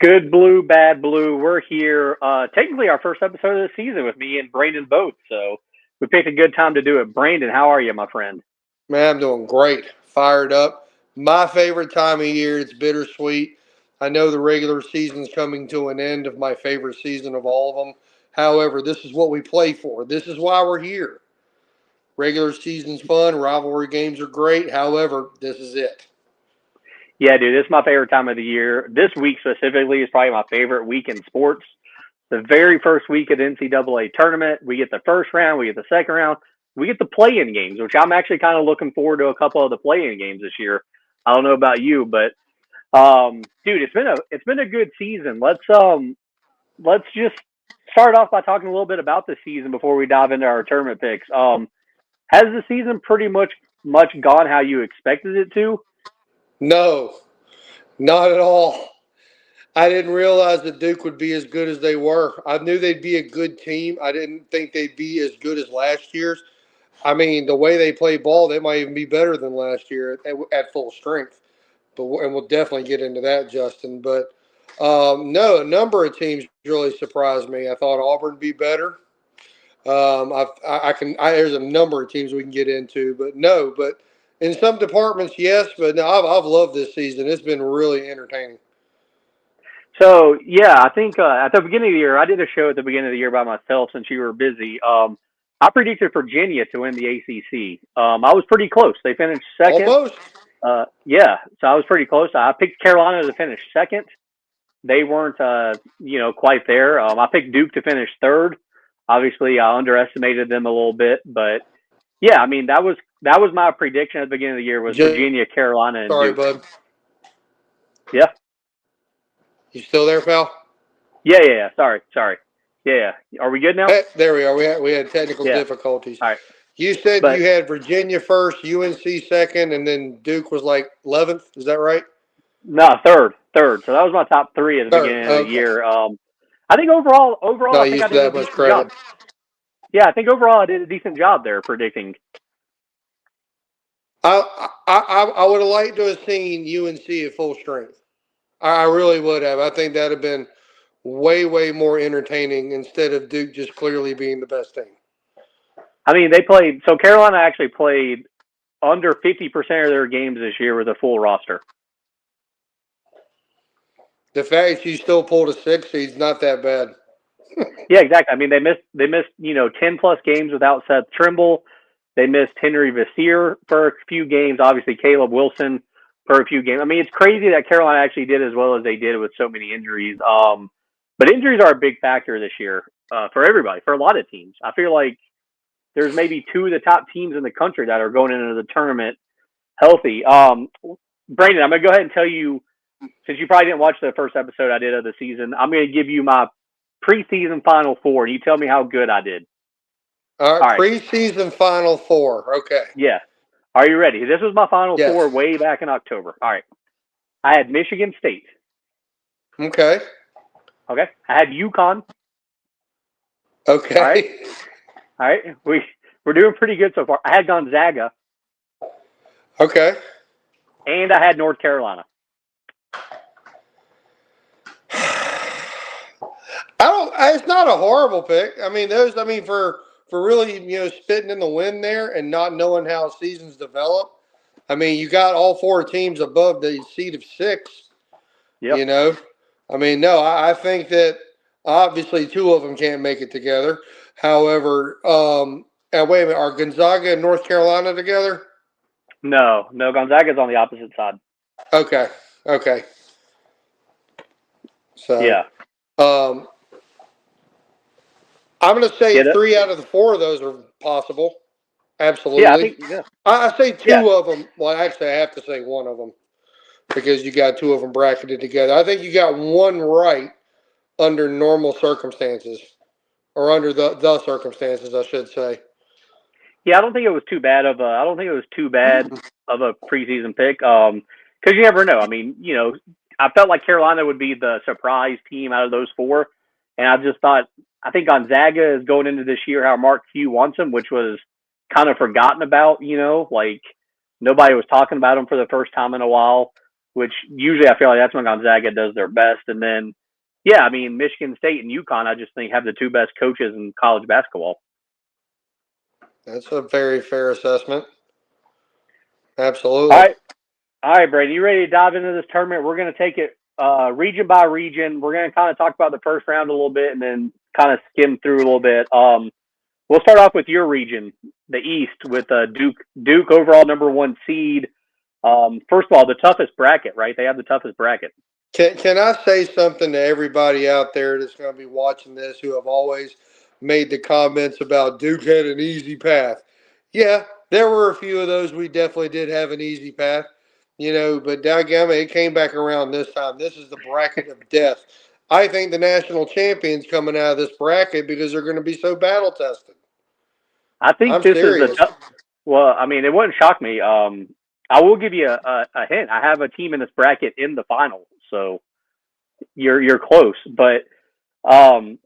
Good blue, bad blue. We're here. Technically, our first episode of the season with me and Brandon both. So we picked a good time to do it. Brandon, how are you, my friend? Man, I'm doing great. Fired up. My favorite time of year. It's bittersweet. I know the regular season's coming to an end of my favorite season of all of them. However, this is what we play for. This is why we're here. Regular season's fun. Rivalry games are great. However, this is it. Yeah, dude, this is my favorite time of the year. This week specifically is probably my favorite week in sports. The very first week of the NCAA tournament, we get the first round, we get the second round, we get the play-in games, which I'm actually kind of looking forward to a couple of the play-in games this year. I don't know about you, but dude, it's been a good season. Let's just start off by talking a little bit about the season before we dive into our tournament picks. Has the season pretty much gone how you expected it to? No, not at all. I didn't realize that Duke would be as good as they were. I knew they'd be a good team. I didn't think they'd be as good as last year's. I mean, the way they play ball, they might even be better than last year at full strength. And we'll definitely get into that, Justin. But no, a number of teams really surprised me. I thought Auburn would be better. There's a number of teams we can get into, but no. But in some departments, yes. But no, I've loved this season. It's been really entertaining. So yeah, I think at the beginning of the year, I did a show at the beginning of the year by myself since you were busy. I predicted Virginia to win the ACC. I was pretty close. They finished second. Almost. Yeah, so I was pretty close. I picked Carolina to finish second. They weren't, quite there. I picked Duke to finish third. Obviously, I underestimated them a little bit, but yeah, I mean that was my prediction at the beginning of the year was Virginia, Carolina, and Sorry, Duke. bud. Yeah, You still there, pal? yeah. Sorry. Yeah. Are we good now? Hey, there we are. We had technical Yeah. difficulties. All right. You said But you had Virginia first, UNC second, and then Duke was like 11th. Is that right? no, third. So that was my top three at the Third. beginning of the Okay. year. I think overall, I Not think I used to did a that much decent job. credit. Yeah, I think overall I did a decent job there predicting. I would have liked to have seen UNC at full strength. I really would have. I think that would have been way more entertaining instead of Duke just clearly being the best team. I mean, they played. So Carolina actually played under 50% of their games this year with a full roster. The fact that you still pulled a 6 seed is not that bad. Yeah, exactly. I mean, they missed 10 plus games without Seth Trimble. They missed Henry Vassir for a few games. Obviously, Caleb Wilson for a few games. I mean, it's crazy that Carolina actually did as well as they did with so many injuries. But injuries are a big factor this year for everybody, for a lot of teams. I feel like there's maybe two of the top teams in the country that are going into the tournament healthy. Brandon, I'm going to go ahead and tell you, since you probably didn't watch the first episode I did of the season, I'm going to give you my preseason Final Four, and you tell me how good I did. All All right, right. preseason Final Four. Okay. Yeah. Are you ready? This was my Final Yes. Four way back in October. All right. I had Michigan State. Okay. Okay. I had UConn. Okay. All right. All right. We're doing pretty good so far. I had Gonzaga. Okay. And I had North Carolina. It's not a horrible pick. I mean, for really, spitting in the wind there and not knowing how seasons develop. I mean, you got all four teams above the seed of 6. Yep. I mean, no, I think that obviously two of them can't make it together. However, and wait a minute, are Gonzaga and North Carolina together? No, Gonzaga's on the opposite side. Okay. So Yeah. I'm going to say Yeah. 3 out of the 4 of those are possible. Absolutely. Yeah, I think. Yeah. I say 2 Yeah. of them. Well, actually, I have to say 1 of them because you got 2 of them bracketed together. I think you got 1 right under normal circumstances, or under the circumstances, I should say. Yeah, I don't think it was too bad of a preseason pick. Because you never know. I mean, I felt like Carolina would be the surprise team out of those 4, and I think Gonzaga is going into this year how Mark Few wants them, which was kind of forgotten about. Like nobody was talking about them for the first time in a while. which usually I feel like that's when Gonzaga does their best. And then, yeah, I mean, Michigan State and UConn, I just think have the two best coaches in college basketball. That's a very fair assessment. All Absolutely. right. All right, Brady, you ready to dive into this tournament? We're going to take it region by region. We're going to kind of talk about the first round a little bit and then kind of skim through a little bit. We'll start off with your region, the East, with Duke. Duke overall #1 seed. First of all, the toughest bracket, right? They have the toughest bracket. Can I say something to everybody out there that's going to be watching this who have always made the comments about Duke had an easy path? Yeah, there were a few of those. We definitely did have an easy path, but dadgummit, it came back around this time. This is the bracket of death. I think the national champions coming out of this bracket because they're going to be so battle tested. I think I'm this is the serious. well. I mean, it wouldn't shock me. I will give you a hint. I have a team in this bracket in the final, so you're close. But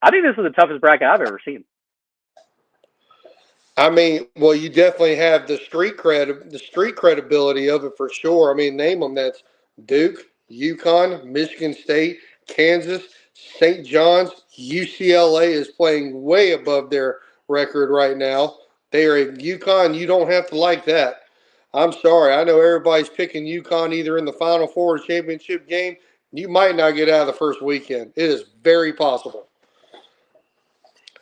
I think this is the toughest bracket I've ever seen. I mean, well, you definitely have the street credibility of it for sure. I mean, name them. That's Duke, UConn, Michigan State, Kansas, St. John's, UCLA is playing way above their record right now. They are at UConn. You don't have to like that. I'm sorry. I know everybody's picking UConn either in the Final Four or championship game. You might not get out of the first weekend. It is very possible.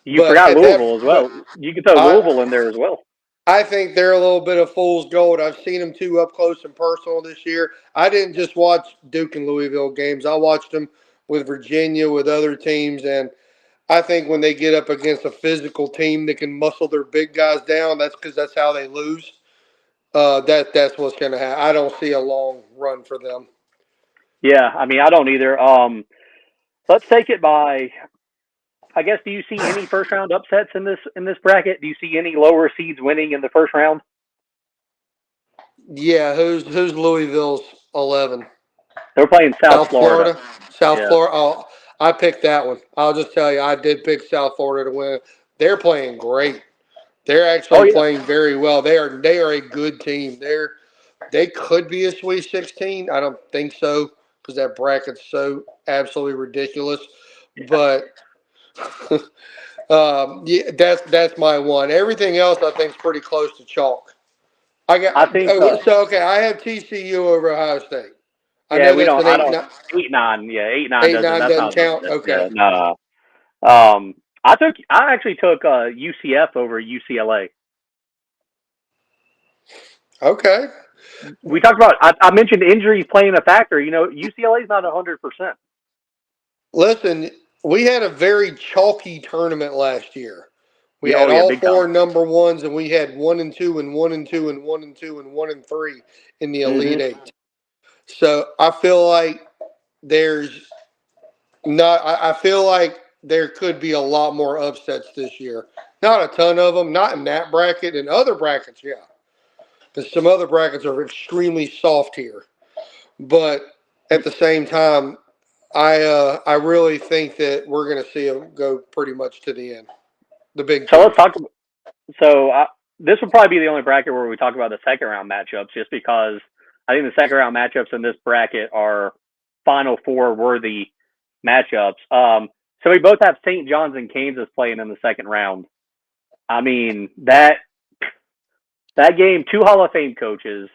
You But forgot at that, Louisville as but well. You could throw I Louisville in there as well. I think they're a little bit of fool's gold. I've seen them too up close and personal this year. I didn't just watch Duke and Louisville games. I watched them with Virginia, with other teams, and I think when they get up against a physical team that can muscle their big guys down, that's because that's how they lose. That's what's going to happen. I don't see a long run for them. Yeah, I mean, I don't either. Let's take it by. I guess. Do you see any first round upsets in this bracket? Do you see any lower seeds winning in the first round? Yeah, who's Louisville's 11? They're playing South South Florida. Florida. South Yeah. Florida. Oh, I picked that one. I'll just tell you, I did pick South Florida to win. They're playing great. They're Oh actually yeah. playing very well. They are a good team. They could be a Sweet 16. I don't think so because that bracket's so absolutely ridiculous. But yeah, that's my one. Everything else I think is pretty close to chalk. I got I think. so okay. I have TCU over Ohio State. I Yeah, know we that's don't. an I don't. 8-9. Yeah, 8-9 eight doesn't. nine That's doesn't not an count. upset. Okay, Yeah. No. I actually took UCF over UCLA. okay. We talked about. I mentioned injuries playing a factor. You know, UCLA is not 100%. Listen, we had a very chalky tournament last year. We Yeah. had Oh yeah. all Big time. four number ones, and we had 1 and 2 and 1 and 2 and 1 and 2 and 1 and 3 in the Elite Hmm. Eight. So I feel like there's not. I feel like there could be a lot more upsets this year. Not a ton of them. Not in that bracket. In other brackets, yeah. Because some other brackets are extremely soft here. But at the same time, I really think that we're going to see them go pretty much to the end. The big So let's teams. talk. So this will probably be the only bracket where we talk about the second round matchups, just because I think the second round matchups in this bracket are Final Four worthy matchups. So we both have St. John's and Kansas playing in the second round. I mean that game, two Hall of Fame coaches.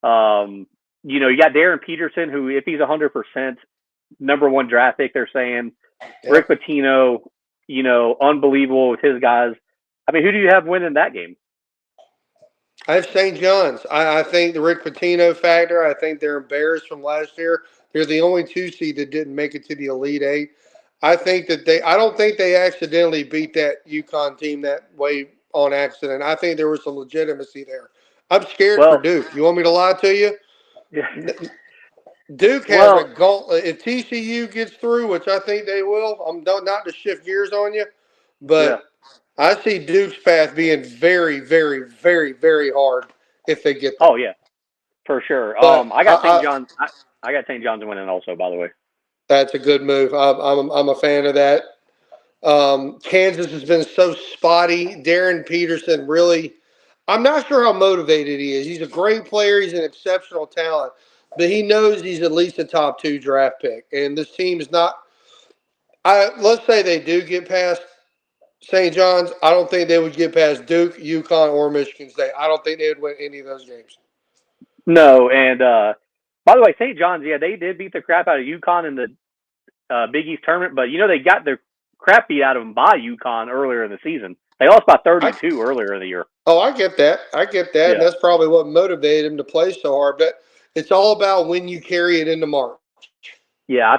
Um, you got Darren Peterson, who, if he's 100%, #1 draft pick, they're saying. Yeah. Rick Pitino, unbelievable with his guys. I mean, who do you have winning that game? I have St. John's. I think the Rick Pitino factor, I think they're embarrassed from last year. They're the only two seed that didn't make it to the Elite Eight. I don't think they accidentally beat that UConn team that way on accident. I think there was some legitimacy there. I'm scared for Well, Duke. You want me to lie to you? yeah, Duke has a well, gauntlet. If TCU gets through, which I think they will, I'm not to shift gears on you, yeah. but I see Duke's path being very, very, very, very hard if they get Oh, there. yeah, for sure. But I got St. John's. I got St. John's winning also, by the way. that's a good move. I'm a fan of that. Kansas has been so spotty. Darren Peterson really, I'm not sure how motivated he is. He's a great player. He's an exceptional talent. but he knows he's at least a top 2 draft pick. And this team is not. Let's say they do get past St. John's. I don't think they would get past Duke, UConn, or Michigan State. I don't think they would win any of those games. No, and by the way, St. John's, yeah, they did beat the crap out of UConn in the Big East tournament, but they got their crap beat out of them by UConn earlier in the season. They lost by 32 earlier in the year. Oh, I get that. Yeah. And that's probably what motivated him to play so hard. But it's all about when you carry it into March. Yeah,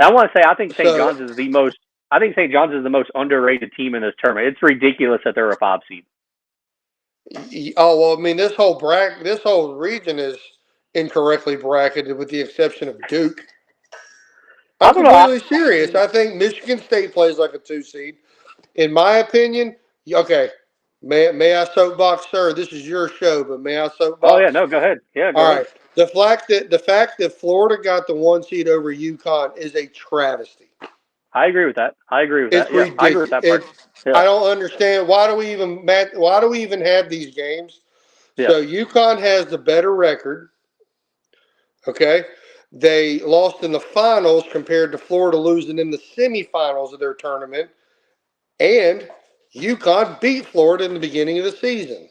I want to say I think St. John's is the most. I think St. John's is the most underrated team in this tournament. It's ridiculous that they're a 5 seed. Oh well, I mean this whole region is incorrectly bracketed, with the exception of Duke. I'm completely serious. I think Michigan State plays like a 2 seed. In my opinion, okay. May I soapbox, sir? This is your show, but may I soapbox? Oh yeah, no, go ahead. Yeah, go All ahead. right. The fact that Florida got the 1 seed over UConn is a travesty. I agree with that. It's ridiculous. I agree with that part. I don't understand why do we even have these games? Yeah. So UConn has the better record. Okay. They lost in the finals compared to Florida losing in the semifinals of their tournament. And UConn beat Florida in the beginning of the season.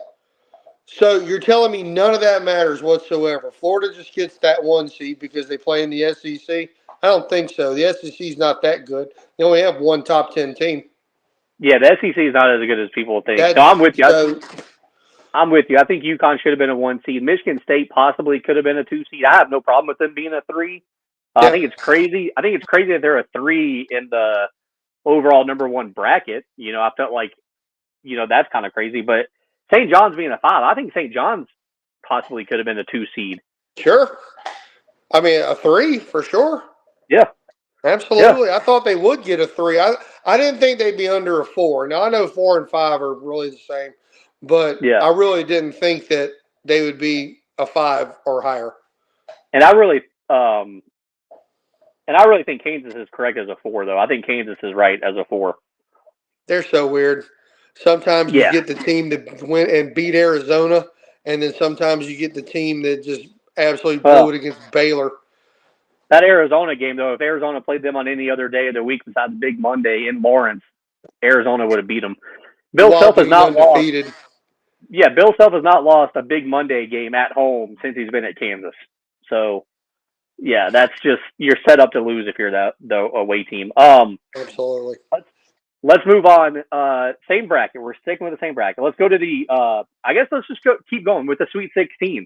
So you're telling me none of that matters whatsoever. Florida just gets that 1 seed because they play in the SEC? I don't think so. The SEC is not that good. They only have one top 10 team. Yeah, the SEC is not as good as people think. So I'm with you. I'm with you. I think UConn should have been a 1 seed. Michigan State possibly could have been a 2 seed. I have no problem with them being a 3. I think it's crazy. I think it's crazy that they're a 3 in the overall number 1 bracket. I felt like, that's kind of crazy. But St. John's being a 5, I think St. John's possibly could have been a 2 seed. Sure. I mean, a 3 for sure. Yeah. Absolutely. Yeah. I thought they would get a 3. I didn't think they'd be under a 4. Now, I know 4 and 5 are really the same, but I really didn't think that they would be a 5 or higher. And I really think Kansas is correct as a 4, though. I think Kansas is right as a 4. They're so weird. Sometimes you get the team that win and beat Arizona, and then sometimes you get the team that just absolutely blew it against Baylor. That Arizona game, though, if Arizona played them on any other day of the week besides Big Monday in Lawrence, Arizona would have beat them. Bill Self has not undefeated. Lost. Yeah, Bill Self has not lost a Big Monday game at home since he's been at Kansas. So, yeah, that's just you're set up to lose if you're the away team. Absolutely. Let's move on. Same bracket. We're sticking with the same bracket. Let's go to the. I guess let's just keep going with the Sweet 16.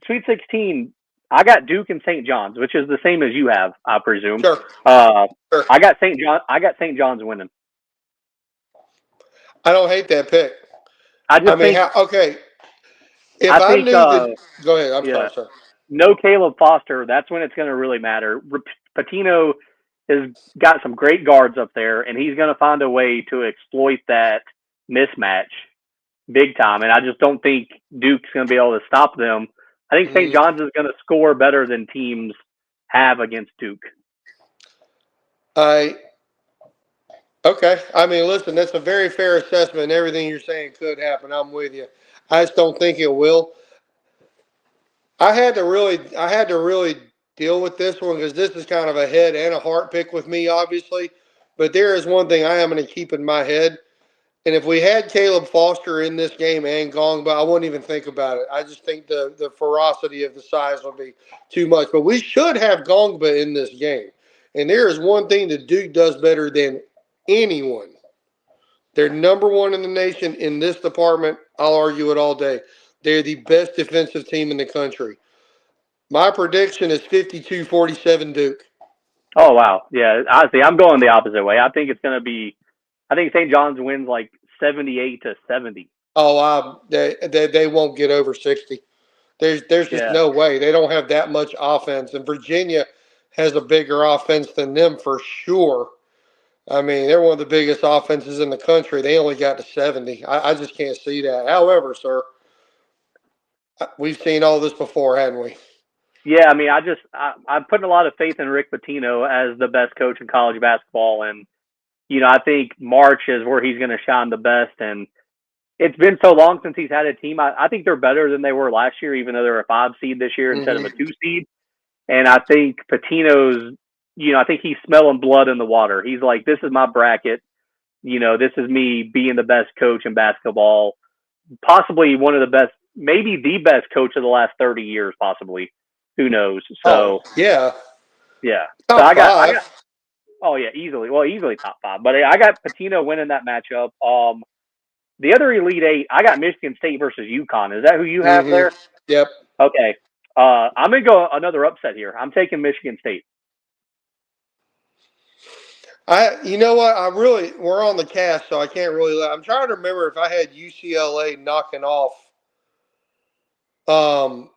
Sweet 16. I got Duke and St. John's, which is the same as you have, I presume. Sure. Sure. I got St. John's winning. I don't hate that pick. Okay. If I knew that, go ahead. I'm sorry, sir. No Caleb Foster. That's when it's going to really matter. Patino has got some great guards up there, and he's going to find a way to exploit that mismatch big time. And I just don't think Duke's going to be able to stop them. I think St. John's is going to score better than teams have against Duke. Okay. I mean, listen, that's a very fair assessment. Everything you're saying could happen. I'm with you. I just don't think it will. I had to really deal with this one because this is kind of a head and a heart pick with me, obviously. But there is one thing I am going to keep in my head. And if we had Caleb Foster in this game and Gongba, I wouldn't even think about it. I just think the ferocity of the size will be too much. But we should have Gongba in this game. And there is one thing that Duke does better than anyone. They're number 1 in the nation in this department. I'll argue it all day. They're the best defensive team in the country. My prediction is 52-47 Duke. Oh, wow. Yeah, honestly, I'm going the opposite way. I think it's going to be – I think St. John's wins like 78-70. Oh, they won't get over 60. There's just no way. They don't have that much offense. And Virginia has a bigger offense than them for sure. I mean, they're one of the biggest offenses in the country. They only got to 70. I just can't see that. However, sir, we've seen all this before, hadn't we? Yeah, I mean, I'm putting a lot of faith in Rick Pitino as the best coach in college basketball. And, I think March is where he's going to shine the best. And it's been so long since he's had a team. I think they're better than they were last year, even though they're a 5 seed this year instead of a Mm-hmm. 2 seed. And I think Patino's, I think he's smelling blood in the water. He's like, this is my bracket. This is me being the best coach in basketball, possibly one of the best, maybe the best coach of the last 30 years, possibly. Who knows? Oh So yeah, yeah. So top I five. got, oh yeah, easily. Well, easily top five. But I got Patino winning that matchup. The other Elite Eight, I got Michigan State versus UConn. Is that who you have Mm-hmm. there? Yep. Okay. I'm gonna go another upset here. I'm taking Michigan State. You know what? We're on the cast, so I can't really. I'm trying to remember if I had UCLA knocking off um,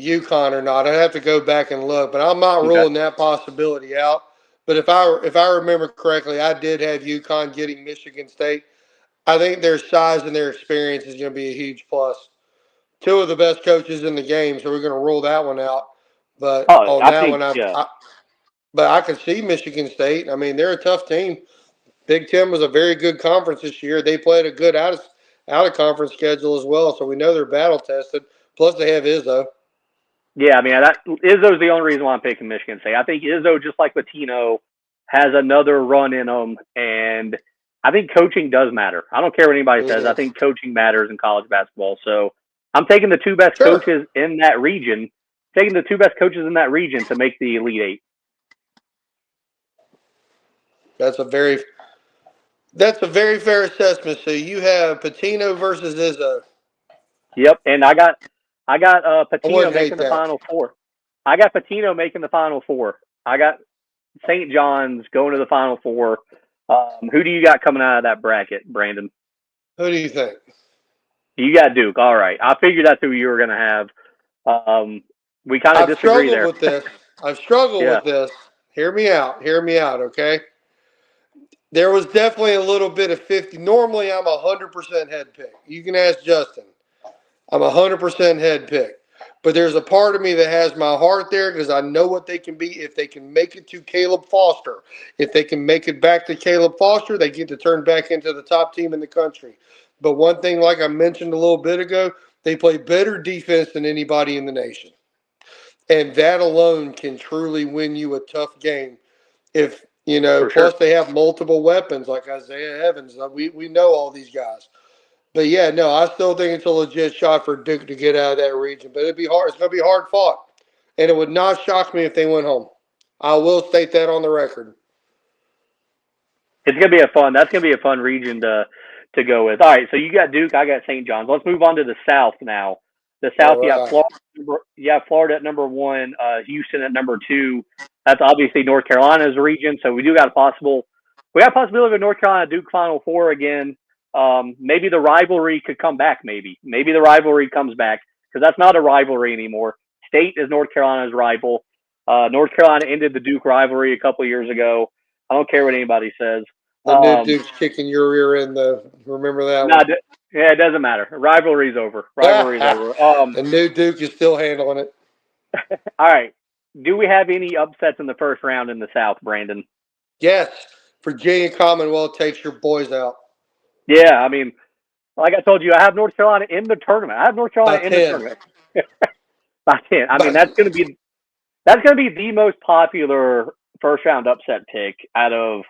UConn or not. I'd have to go back and look, but I'm not Okay. ruling that possibility out. But if I remember correctly, I did have UConn getting Michigan State. I think their size and their experience is going to be a huge plus. Two of the best coaches in the game, so we're going to rule that one out. But Oh, on I that think one, yeah. but I can see Michigan State. I mean, they're a tough team. Big Ten was a very good conference this year. They played a good out of conference schedule as well, so we know they're battle tested. Plus, they have Izzo. Yeah, I mean, Izzo's the only reason why I'm picking Michigan State. I think Izzo, just like Patino, has another run in him, and I think coaching does matter. I don't care what anybody says. I Mm-hmm. think coaching matters in college basketball. So I'm taking the two best Sure, coaches in that region, taking the two best coaches in that region to make the Elite Eight. that's a very that's a very fair assessment. So you have Patino versus Izzo. Yep, and I got I Patino wouldn't making hate the that. Final Four. I got Patino making the Final Four. I got St. John's going to the Final Four. Who do you got coming out of that bracket, Brandon? Who do you think? You got Duke. All right. I figured that's who you were going to have. We kind of I've disagree struggled there. with this. I've struggled Yeah. with this. Hear me out. Hear me out. Okay. There was definitely a little bit of 50. Normally, I'm 100% head pick. You can ask Justin. I'm 100% head pick. But there's a part of me that has my heart there because I know what they can be if they can make it to Caleb Foster. If they can make it back to Caleb Foster, they get to turn back into the top team in the country. But one thing, like I mentioned a little bit ago, they play better defense than anybody in the nation. And that alone can truly win you a tough game. If, For plus sure. they have multiple weapons like Isaiah Evans. We know all these guys. But yeah, no, I still think it's a legit shot for Duke to get out of that region. But it'd be hard. It's going to be hard fought, and it would not shock me if they went home. I will state that on the record. It's gonna be a fun. That's gonna be a fun region to go with. All right, so you got Duke, I got St. John's. Let's move on to the South now. The South, All you have right. Florida. You have Florida at number one, Houston at number two. That's obviously North Carolina's region. So we do got a possible. We got a possibility of a North Carolina Duke Final Four again. Maybe the rivalry could come back. Maybe the rivalry comes back because that's not a rivalry anymore. State is North Carolina's rival. North Carolina ended the Duke rivalry a couple of years ago. I don't care what anybody says. The new Um, Duke's kicking your rear end, though. Remember that no, one. yeah, it doesn't matter. Rivalry's over. Rivalry's over. The new Duke is still handling it. All right. Do we have any upsets in the first round in the South, Brandon? Yes, Virginia Commonwealth takes your boys out Yeah, I mean, like I told you, I have North Carolina in the tournament. I have North by Carolina in the 10. tournament. I can't. I mean, By, that's gonna be the most popular first round upset pick out of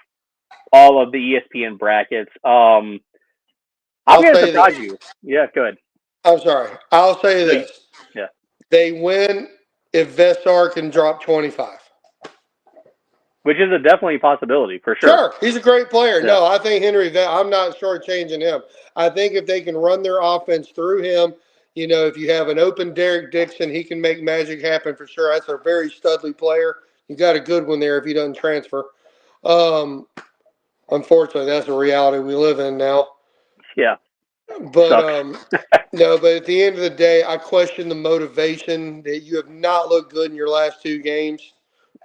all of the ESPN brackets. I'm I'll gonna say surprise this. you. Yeah, good. I'm sorry. I'll say So, this. yeah, They win if Vessar can drop 25. which is a definitely possibility for sure. Sure, he's a great player. Yeah. No, I think I'm not shortchanging him. I think if they can run their offense through him, if you have an open Derek Dixon, he can make magic happen for sure. That's a very studly player. You got a good one there if he doesn't transfer. Um, Unfortunately, that's a reality we live in now. Yeah. But Sucks. no, but at the end of the day, I question the motivation that you have not looked good in your last two games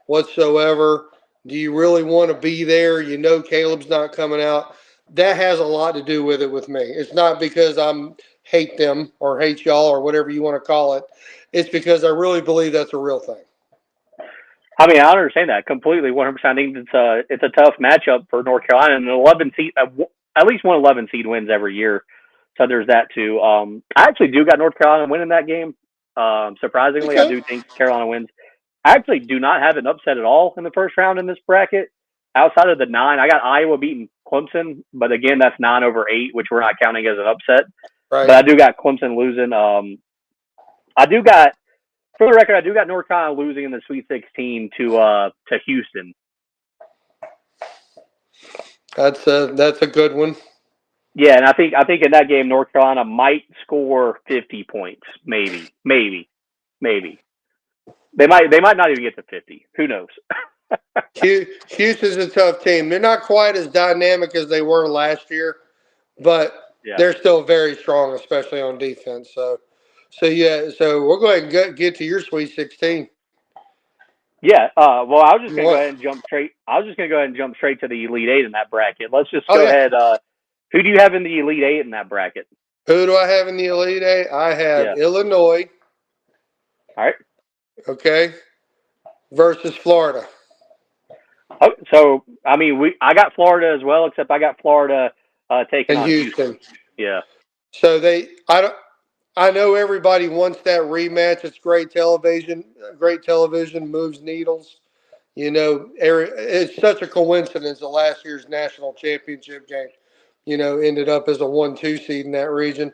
whatsoever. Do you really want to be there? Caleb's not coming out. That has a lot to do with it with me. It's not because I'm hate them or hate y'all or whatever you want to call it. It's because I really believe that's a real thing. I mean, I understand that completely, 100%. I think it's a tough matchup for North Carolina, and an 11 seed, at least one 11 seed wins every year. So there's that too. I actually do got North Carolina winning that game. Surprisingly, I Okay. do think Carolina wins. I actually do not have an upset at all in the first round in this bracket. Outside of the 9, I got Iowa beating Clemson, but again, that's 9/8, which we're not counting as an upset. But Right. I do got Clemson losing. I do got, for the record, I do got North Carolina losing in the Sweet 16 to Houston. That's a good one. Yeah, and I think in that game North Carolina might score 50 points, maybe. They might not even get to 50. Who knows? Houston's a tough team. They're not quite as dynamic as they were last year, but Yeah. they're still very strong, especially on defense. So yeah. So we'll go ahead and get to your Sweet 16. Yeah. Well, I was just going to go What? ahead and jump straight. I was just going to go ahead and jump straight to the Elite Eight in that bracket. Let's just Oh go yeah. ahead. Who do you have in the Elite Eight in that bracket? Who do I have in the Elite Eight? I have Yeah. Illinois. All right. Okay. Versus Florida Oh, so I mean, I got Florida as well, except I got Florida taking and on Houston. Houston. Yeah. So I don't. I know everybody wants that rematch. It's great television. Great television moves needles. You know, it's such a coincidence that last year's national championship game, ended up as a 1-2 seed in that region.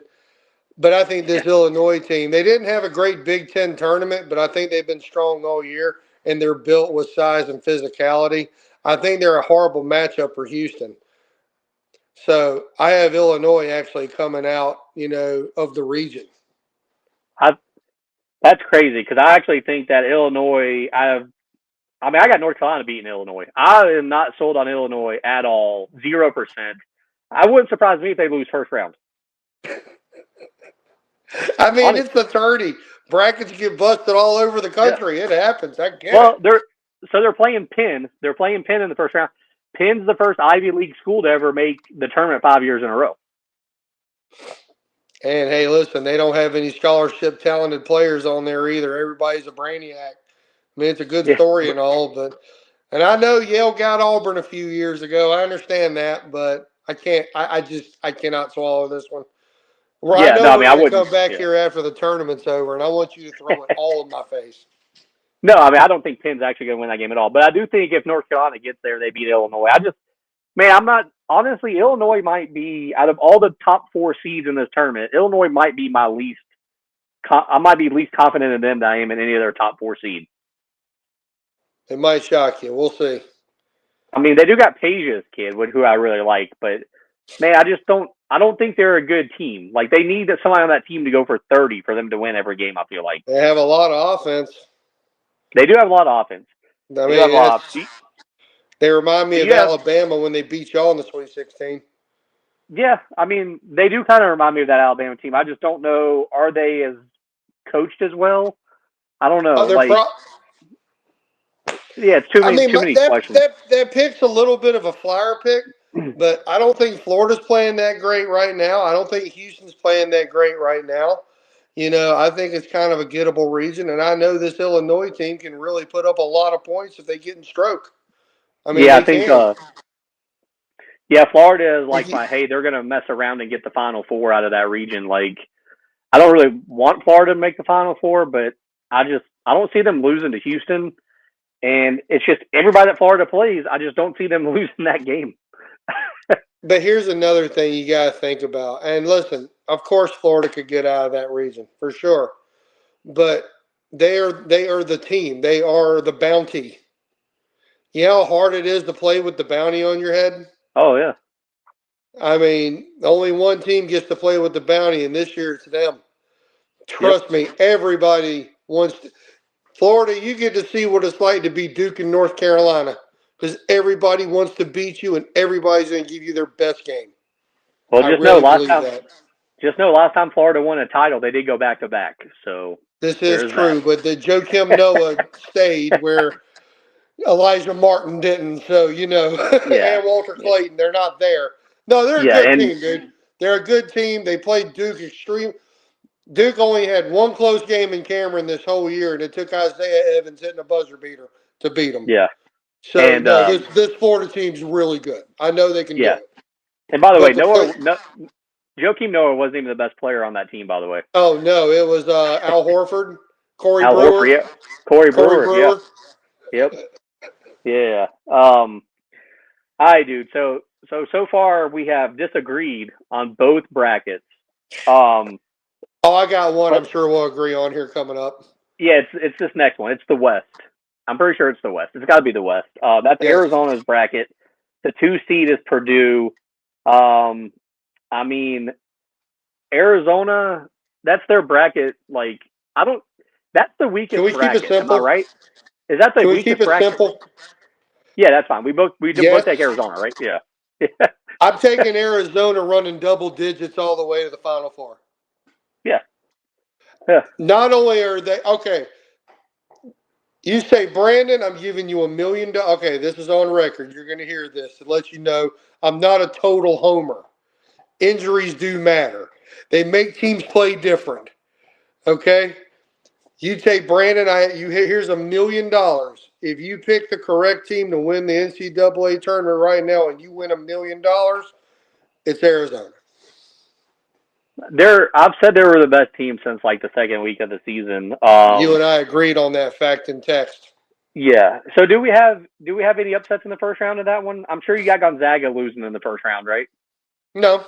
But I think Yeah. this Illinois team, they didn't have a great Big Ten tournament, but I think they've been strong all year, and they're built with size and physicality. I think they're a horrible matchup for Houston. So I have Illinois actually coming out, of the region. I, that's crazy because I actually think that Illinois. I mean, I got North Carolina beating Illinois. I am not sold on Illinois at all. 0%. I wouldn't surprise me if they lose first round. I mean, it's Honestly. the 30. Brackets get busted all over the Yeah. country. It happens. I get Well, it. they're playing Penn. They're playing Penn in the first round. Penn's the first Ivy League school to ever make the tournament 5 years in a row. And hey, listen, they don't have any scholarship talented players on there either. Everybody's a brainiac. I mean, it's a good Yeah. story and all, but and I know Yale got Auburn a few years ago. I understand that, but I can't. I cannot swallow this one. Well, I Yeah. know No, I we're mean, I going to wouldn't. come back Yeah. here after the tournament's over, and I want you to throw it all in my face. No, I mean, I don't think Penn's actually going to win that game at all. But I do think if North Carolina gets there, they beat Illinois. Man, I'm not honestly. Illinois might be out of all the top 4 seeds in this tournament. Illinois might be my least. I might be least confident in them than I am in any of their top 4 seeds. It might shock you. We'll see. I mean, they do got Peja's kid, who I really like, but man, I just don't. I don't think they're a good team. Like they need somebody on that team to go for 30 for them to win every game. I feel like They have a lot of offense. they do have a lot of offense. I They do have mean, a lot of. they remind me Do of you have? Alabama when they beat y'all in the Sweet 16. Yeah, I mean, they do kind of remind me of that Alabama team. I just don't know. Are they as coached as well? I don't know. Oh, they're Like, yeah, it's I mean, too many that questions. that that pick's a little bit of a flyer pick, but I don't think Florida's playing that great right now. I don't think Houston's playing that great right now. I think it's kind of a gettable region, and I know this Illinois team can really put up a lot of points if they get in stroke. I mean, Yeah, I they think. can. Yeah, Florida is Like, like my. Hey, they're gonna mess around and get the Final Four out of that region. Like, I don't really want Florida to make the Final Four, but I don't see them losing to Houston. And it's just everybody that Florida plays, I just don't see them losing that game. but here's another thing you got to think about. And listen, of course, Florida could get out of that region for sure, but they are the team. They are the bounty. You know how hard it is to play with the bounty on your head? Oh yeah, I mean, only one team gets to play with the bounty, and this year it's them. yep. Trust me, everybody wants to. Florida, you get to see what it's like to be Duke in North Carolina because everybody wants to beat you, and everybody's going to give you their best game. Well, I really believe that. just know last time Florida won a title, they did go back to back. So This is there is that. true, but the Joakim Noah stayed where Elijah Martin didn't. So, Yeah, and Walter Clayton, they're not there. No, they're a yeah, good and team, dude. They're a good team. They played Duke extreme. Duke only had one close game in Cameron this whole year, and it took Isaiah Evans hitting a buzzer beater to beat them. yeah, So and no, this Florida team's really good. I know they can do yeah. it. And by the way, But the play, Joakim Noah wasn't even the best player on that team, by the way. Oh no, it was Al Horford, Corey Al Brewer, Horford, yeah. Corey Corey Brewer, yeah. Brewer. Yep. Yeah. All right, dude. So far we have disagreed on both brackets. Um, Oh, I got one. but I'm sure we'll agree on here coming up. yeah, it's this next one. It's the West. I'm pretty sure it's the West. It's got to be the West. That's Yes. Arizona's bracket. The 2 seed is Purdue. Um, I mean, Arizona. That's their bracket. Like, I don't. That's the Can weakest we keep it bracket. Am I simple? right? Is that the Can we keep weakest it bracket? simple? Yeah, that's fine. We both Yes. take Arizona, right? Yeah. I'm taking Arizona running double digits all the way to the Final Four. Yeah. Yeah. Not only are they okay, you say Brandon, I'm giving you $1 million. Okay, this is on record. You're going to hear this to let you know I'm not a total homer. Injuries do matter. They make teams play different. Okay, you take Brandon. Here's $1 million. If you pick the correct team to win the NCAA tournament right now, and you win $1 million, it's Arizona. I've said they were the best team since like the second week of the season. You and I agreed on that fact in text. Yeah. So do we have any upsets in the first round of that one? I'm sure you got Gonzaga losing in the first round, right? No.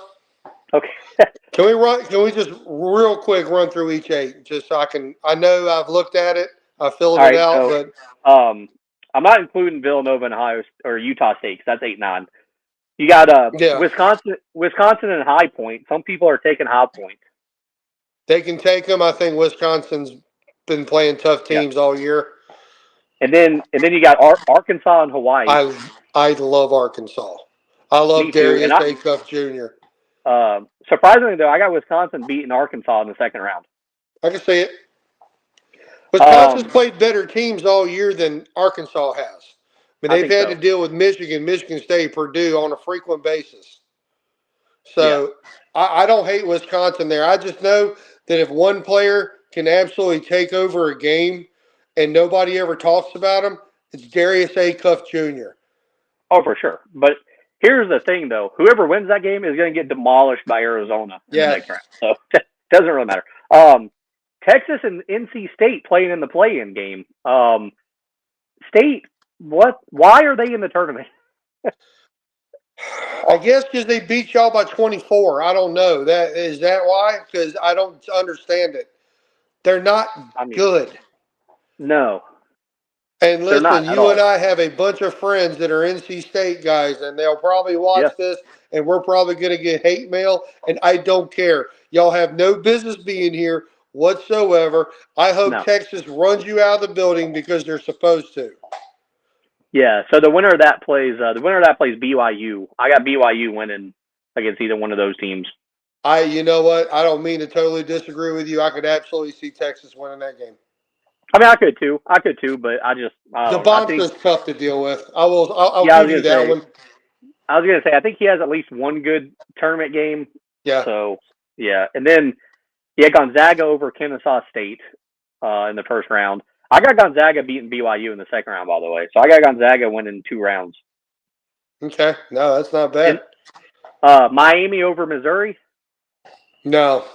Okay. Can we just real quick run through each 8, just so I can? I know I've looked at it, I filled All it right. out, So but I'm not including Villanova and Ohio or Utah State 'cause that's 8-9. You got yeah, Wisconsin and High Point. Some people are taking High Point. they can take them. I think Wisconsin's been playing tough Yeah. teams all year. And then you got Arkansas and Hawaii. I love Arkansas. I love Me too. And Darius Acuff Jr. surprisingly though, I got Wisconsin beating Arkansas in the second round. I can see it. Wisconsin's Um, played better teams all year than Arkansas has. I mean, I they've think had to so. deal with Michigan State, Purdue on a frequent basis. Yeah. So I don't hate Wisconsin there. I just know that if one player can absolutely take over a game and nobody ever talks about him, it's Darius Acuff Jr. Oh, for sure. But here's the thing, though: whoever wins that game is going to get demolished by Arizona in the Yes. next round. So it doesn't really matter. Texas and NC State playing in the play-in game. State, what? Why are they in the tournament? I guess because they beat y'all by 24. I don't know. Is that why? Because I don't understand it. They're not I mean, good. no, And they're listen, not at you and all. I have a bunch of friends that are NC State guys, and they'll probably watch Yeah, this, and we're probably going to get hate mail, and I don't care. Y'all have no business being here whatsoever. I hope no. Texas runs you out of the building because they're supposed to. Yeah. So the winner of that plays BYU. I got BYU winning against either one of those teams. You know what? I don't mean to totally disagree with you. I could absolutely see Texas winning that game. I mean, I could too. But I The don't know. I think Bonsa's tough to deal with. I'll yeah, give you that one. I was gonna say I think he has at least one good tournament game. Yeah. So yeah, and then yeah, Gonzaga over Kennesaw State in the first round. I got Gonzaga beating BYU in the second round, by the way. So I got Gonzaga winning 2 rounds. Okay. No, that's not And bad. Miami over Missouri. No.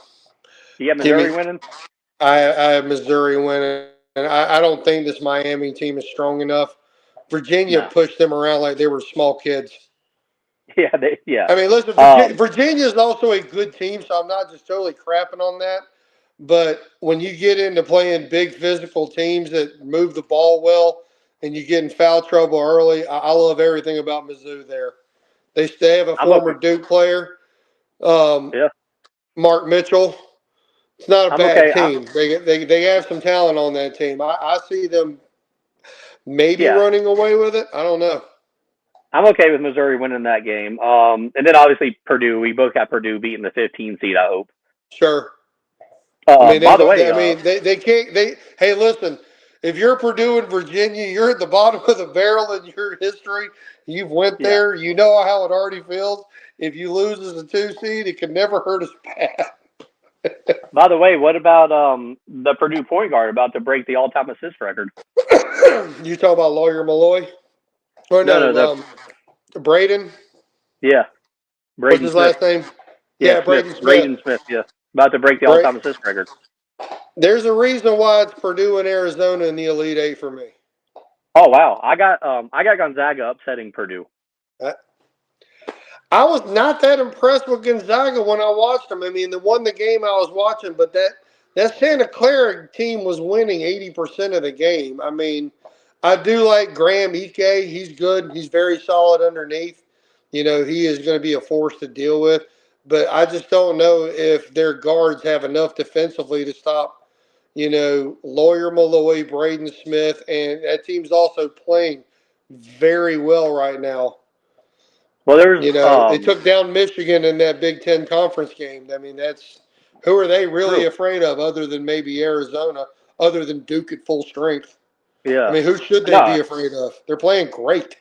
You got Give me. Missouri winning? I have Missouri winning, and I don't think this Miami team is strong enough. Virginia No. pushed them around like they were small kids. Yeah. I mean, listen, Um, Virginia is also a good team, so I'm not just totally crapping on that. But when you get into playing big physical teams that move the ball well and you get in foul trouble early, I love everything about Mizzou there. They have a I'm okay. former Duke player, um, Yeah, Mark Mitchell. It's not a I'm bad okay. team. They have some talent on that team. I see them maybe Yeah, running away with it. I don't know. I'm okay with Missouri winning that game. And then obviously Purdue. We both got Purdue beating the 15 seed. I hope. Sure. I mean By the way, they can't hey listen, if you're Purdue and Virginia, you're at the bottom of the barrel in your history. You've went yeah. there. You know how it already feels. If you lose as a 2 seed, it can never hurt us bad. By the way, what about the Purdue point guard about to break the all-time assist record? You talk about Lawyer Malloy? Or No, no, no, Braden. yeah, What's Braden his Smith. last name? Yeah, Smith, Braden Smith. Braden Smith. Yeah, about to break the all-time assist record. There's a reason why it's Purdue and Arizona in the Elite Eight for me. Oh wow, I got Gonzaga upsetting Purdue. I was not that impressed with Gonzaga when I watched them. I mean, they won the game I was watching, but that Santa Clara team was winning 80% of the game. I mean, I do like Graham Ike. He's good. He's very solid underneath. You know, he is going to be a force to deal with. But I just don't know if their guards have enough defensively to stop, you know, Lawyer Malloy, Braden Smith, and that team's also playing very well right now. Well, there's You know, they took down Michigan in that Big Ten conference game. I mean, who are they really true. afraid of other than maybe Arizona, other than Duke at full strength? I Yeah. mean, who should they No, be afraid of? They're playing great.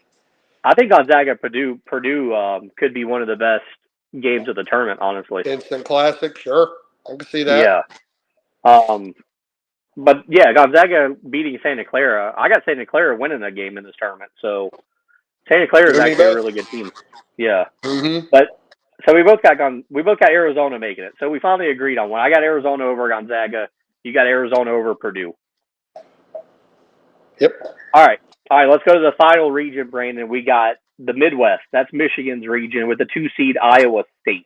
I think Gonzaga Purdue could be one of the best games of the tournament. Honestly. Instant classic, sure. I can see that. Yeah. Um, but yeah, Gonzaga beating Santa Clara. I got Santa Clara winning a game in this tournament. So Santa Clara is You and me actually a both. really good team. Yeah. Mm-hmm. But so we both got Arizona making it. So we finally agreed on one. I got Arizona over Gonzaga. You got Arizona over Purdue. Yep. All right. Let's go to the final region, Brandon. We got the Midwest. That's Michigan's region with the 2 seed Iowa State.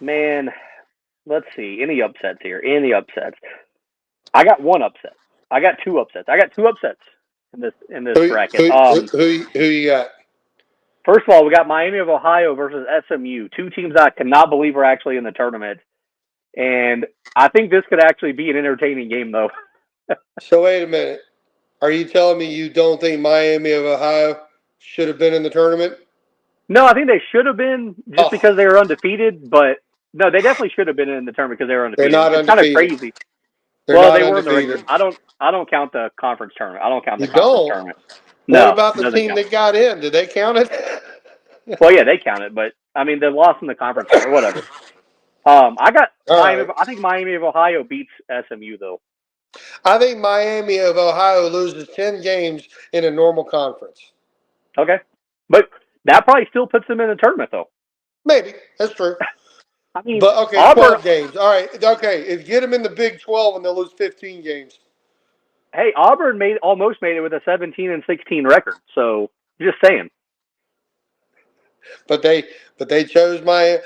Man, let's see. Any upsets here? Any upsets? I got one upset. I got two upsets. I got two upsets in this bracket. Who you got? First of all, we got Miami of Ohio versus SMU. Two teams I cannot believe are actually in the tournament. And I think this could actually be an entertaining game, though. So wait a minute. Are you telling me you don't think Miami of Ohio should have been in the tournament? No, I think they should have been just because they were undefeated. But no, they definitely should have been in the tournament because they were They're undefeated. not It's kind of undefeated. crazy. They're Well, not they were in the regular. undefeated. I don't count the conference tournament. I don't count the You conference don't? tournament. What No, about it the doesn't team count. that got in? Did they count it? Well, yeah, they count it, but I mean, they lost in the conference tournament. Whatever. I got Miami. Right. I think Miami of Ohio beats SMU though. I think Miami of Ohio loses 10 games in a normal conference. Okay, but that probably still puts them in the tournament though. Maybe. That's true. I mean, But, okay, Auburn. 12 games. All right. Okay, if you get them in the Big 12 and they'll lose 15 games. Hey, Auburn almost made it with a 17-16 record. So just saying. But they chose my.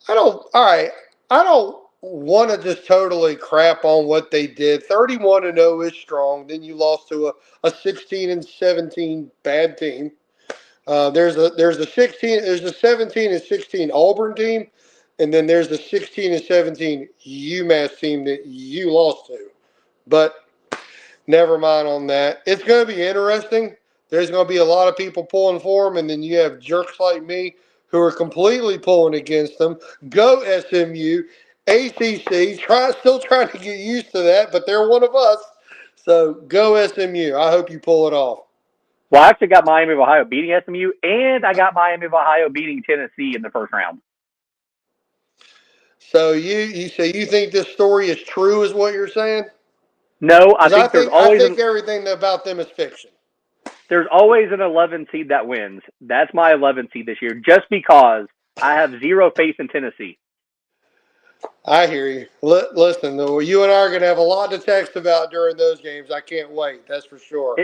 I don't. All right. I don't want to just totally crap on what they did. 31-0 is strong. Then you lost to a 16-17 bad team. There's a 17 and 16 Auburn team, and then there's a 16 and 17 UMass team that you lost to. But never mind on that. It's going to be interesting. There's going to be a lot of people pulling for them, and then you have jerks like me who are completely pulling against them. Go SMU, ACC. Still trying to get used to that, but they're one of us. So go SMU. I hope you pull it off. Well, I actually got Miami of Ohio beating SMU, and I got Miami of Ohio beating Tennessee in the first round. So you think this story is true, is what you're saying? No, I Because think I think everything about them is fiction. there's always an 11 seed that wins. That's my 11 seed this year, just because I have zero faith in Tennessee. I hear you. Listen, though, you and I are going to have a lot to text about during those games. I can't wait. That's for sure.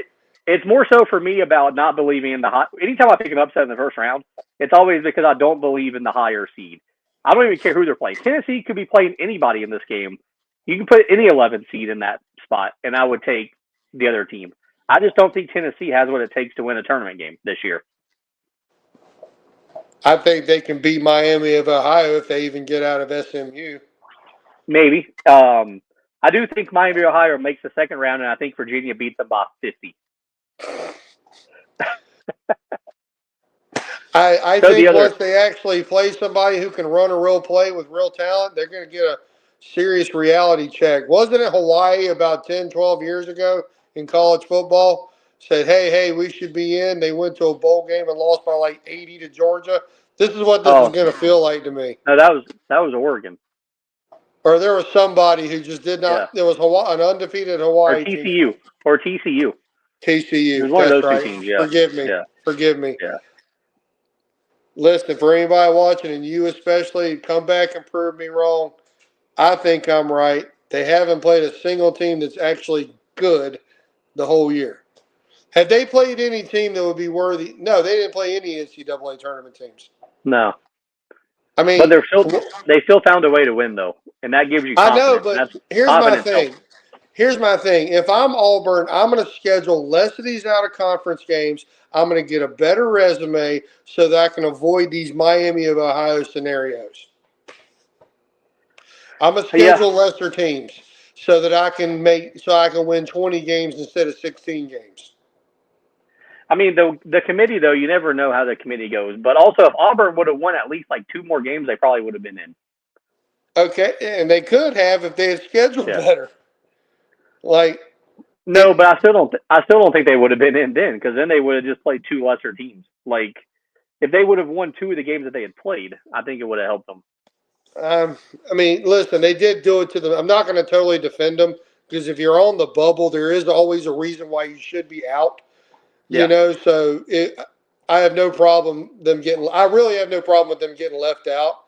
It's more so for me about not believing in the high. Anytime I pick an upset in the first round, it's always because I don't believe in the higher seed. I don't even care who they're playing. Tennessee could be playing anybody in this game. You can put any 11 seed in that spot, and I would take the other team. I just don't think Tennessee has what it takes to win a tournament game this year. I think they can beat Miami of Ohio if they even get out of SMU. Maybe. I do think Miami of Ohio makes the second round, and I think Virginia beats them by 50. I think once they actually play somebody who can run a real play with real talent, they're going to get a serious reality check. Wasn't it Hawaii about 10, 12 years ago in college football? Said, hey, we should be in. They went to a bowl game and lost by like 80 to Georgia. This is what this is going to feel like to me. No, that was Oregon. Or there was somebody who just did not. Yeah. There was an undefeated Hawaii team. Or TCU. TCU. It was one That's of those right. two teams. Yeah. Forgive me. Yeah. Forgive me. Yeah. Listen, for anybody watching, and you especially, come back and prove me wrong. I think I'm right. They haven't played a single team that's actually good the whole year. Have they played any team that would be worthy? No, they didn't play any NCAA tournament teams. No, I but mean, they still found a way to win though, and that gives you I know, confidence. And but that's confidence helps. Here's my thing. If I'm Auburn, I'm going to schedule less of these out of conference games. I'm going to get a better resume so that I can avoid these Miami of Ohio scenarios. I'm going to Yeah, schedule lesser teams so that I can win 20 games instead of 16 games. I mean the committee though, you never know how the committee goes. But also, if Auburn would have won at least like two more games, they probably would have been in. Okay, and they could have if they had scheduled Yeah. better. Like No, it, but I still don't. I still don't think they would have been in then, because then they would have just played two lesser teams. Like if they would have won two of the games that they had played, I think it would have helped them. I mean, listen, they did do it to them. I'm not going to totally defend them because if you're on the bubble, there is always a reason why you should be out. Yeah. I have no problem them getting. I really have no problem with them getting left out.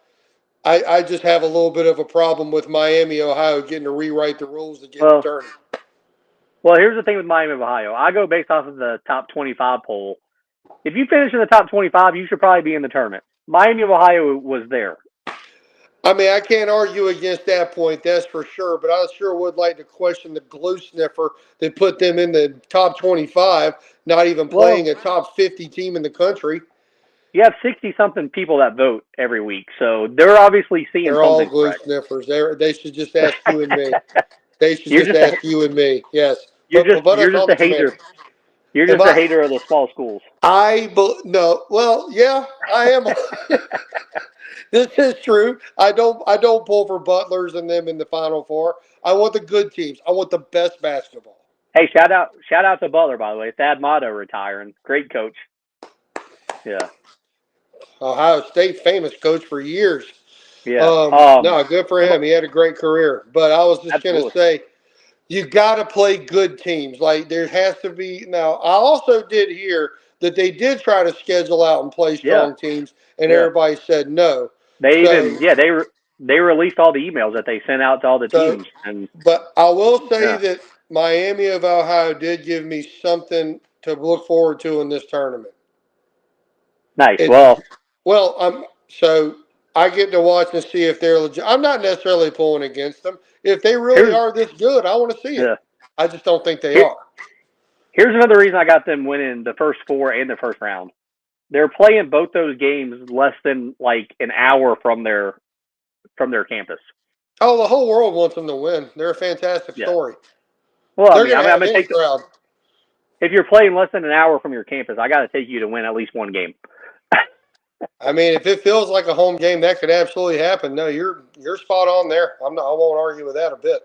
I just have a little bit of a problem with Miami, Ohio, getting to rewrite the rules to get in the Well, tournament. well, here's the thing with Miami of Ohio. I go based off of the top 25 poll. If you finish in the top 25, you should probably be in the tournament. Miami of Ohio was there. I mean, I can't argue against that point, that's for sure. But I sure would like to question the glue sniffer that put them in the top 25, not even playing Well, a top 50 team in the country. you have 60 something people that vote every week, so they're obviously seeing They're all something glue correct. sniffers. They should just ask you and me. They should you're just just ask you and me. Yes, put you're us just on a the committee. hater. You're Am just a I? hater of the small schools. No. Well, yeah, I am. This is true. I don't pull for Butlers and them in the Final Four. I want the good teams. I want the best basketball. Hey, shout out to Butler, by the way. Thad Matta retiring. Great coach. Yeah. Ohio State famous coach for years. Yeah. No, good for him. He had a great career. But I was just gonna Absolutely. say, you got to play good teams. Like there has to be. Now, I also did hear that they did try to schedule out and play Yeah. strong teams, and Yeah. everybody said no. They So, even they released all the emails that they sent out to all the so, teams, and but I will say yeah, that Miami of Ohio did give me something to look forward to in this tournament. nice. It's Well, well, so I get to watch and see if they're legit. I'm not necessarily pulling against them. If they really here's are this good, I want to see it. yeah. I just don't think they Here, are. here's another reason I got them winning the first four and the first round. They're playing both those games less than like an hour from their campus. Oh, the whole world wants them to win. They're a fantastic Yeah. story. Well, They're going to I'm have gonna any take crowd. if you're playing less than an hour from your campus, I got to take you to win at least one game. I mean, if it feels like a home game, that could absolutely happen. No, you're spot on there. I'm not. I won't argue with that a bit.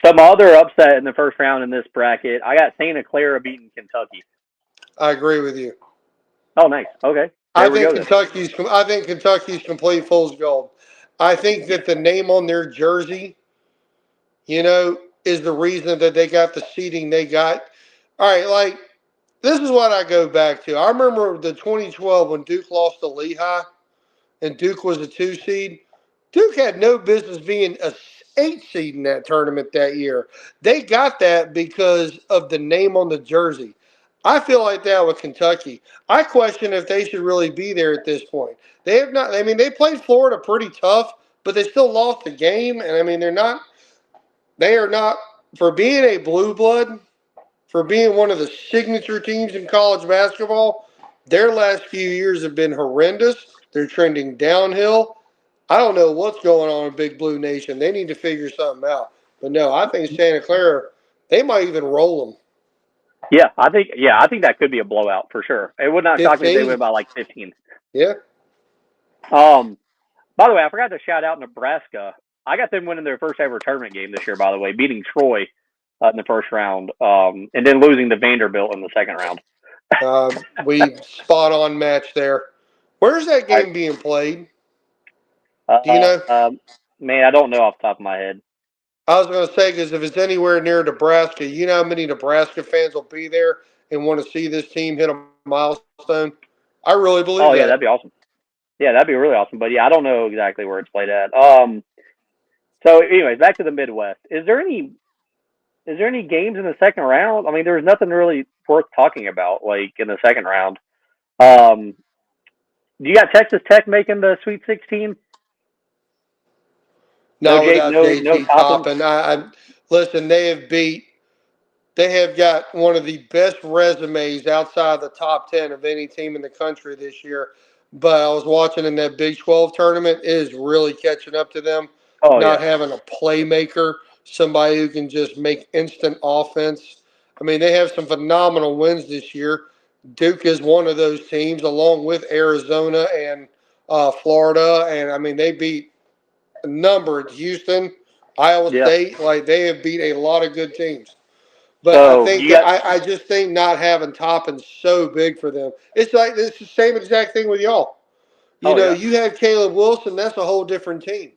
Some other upset in the first round in this bracket, I got Santa Clara beating Kentucky. I agree with you. Oh, nice. Okay, there we go then. I think Kentucky's complete fool's gold. I think that the name on their jersey, is the reason that they got the seating they got. All right, like this is what I go back to. I remember the 2012 when Duke lost to Lehigh, and Duke was a 2 seed. Duke had no business being a 8 seed in that tournament that year. They got that because of the name on the jersey. I feel like that with Kentucky. I question if they should really be there at this point. They have not. I mean, they played Florida pretty tough, but they still lost the game. And I mean, they're not. They are not for being a blue blood, for being one of the signature teams in college basketball. Their last few years have been horrendous. They're trending downhill. I don't know what's going on in Big Blue Nation. They need to figure something out. But no, I think Santa Clara, they might even roll them. I think that could be a blowout for sure. It would not shock me if they 15. win by like 15. Yeah. Um, by the way, I forgot to shout out Nebraska. I got them winning their first ever tournament game this year. By the way, beating Troy in the first round, and then losing to Vanderbilt in the second round. We spot on match there. Where's that I, game being played? Do you uh, know? um, man, I don't know off the top of my head. I was going to say, because if it's anywhere near Nebraska, you know how many Nebraska fans will be there and want to see this team hit a milestone? I really believe Oh yeah, that. that'd be awesome. Yeah, that'd be really awesome. But yeah, I don't know exactly where it's played at. So, anyways, back to the Midwest. Is there any games in the second round? I mean, there's nothing really worth talking about like in the second round. Um, do you got Texas Tech making the Sweet 16? No, Not without no JT Toppin. Toppin. I listen. They have got one of the best resumes outside the top 10 of any team in the country this year. But I was watching in that Big 12 tournament. It is really catching up to them, Oh not yeah, having a playmaker, somebody who can just make instant offense. I mean, they have some phenomenal wins this year. Duke is one of those teams, along with Arizona and Florida. And I mean, they beat a number at Houston, Iowa yeah. State. Like, they have beat a lot of good teams. But I So think you that got. I just think not having Toppin's so big for them. It's like it's the same exact thing with y'all. You Oh know, yeah. you have Caleb Wilson. That's a whole different team.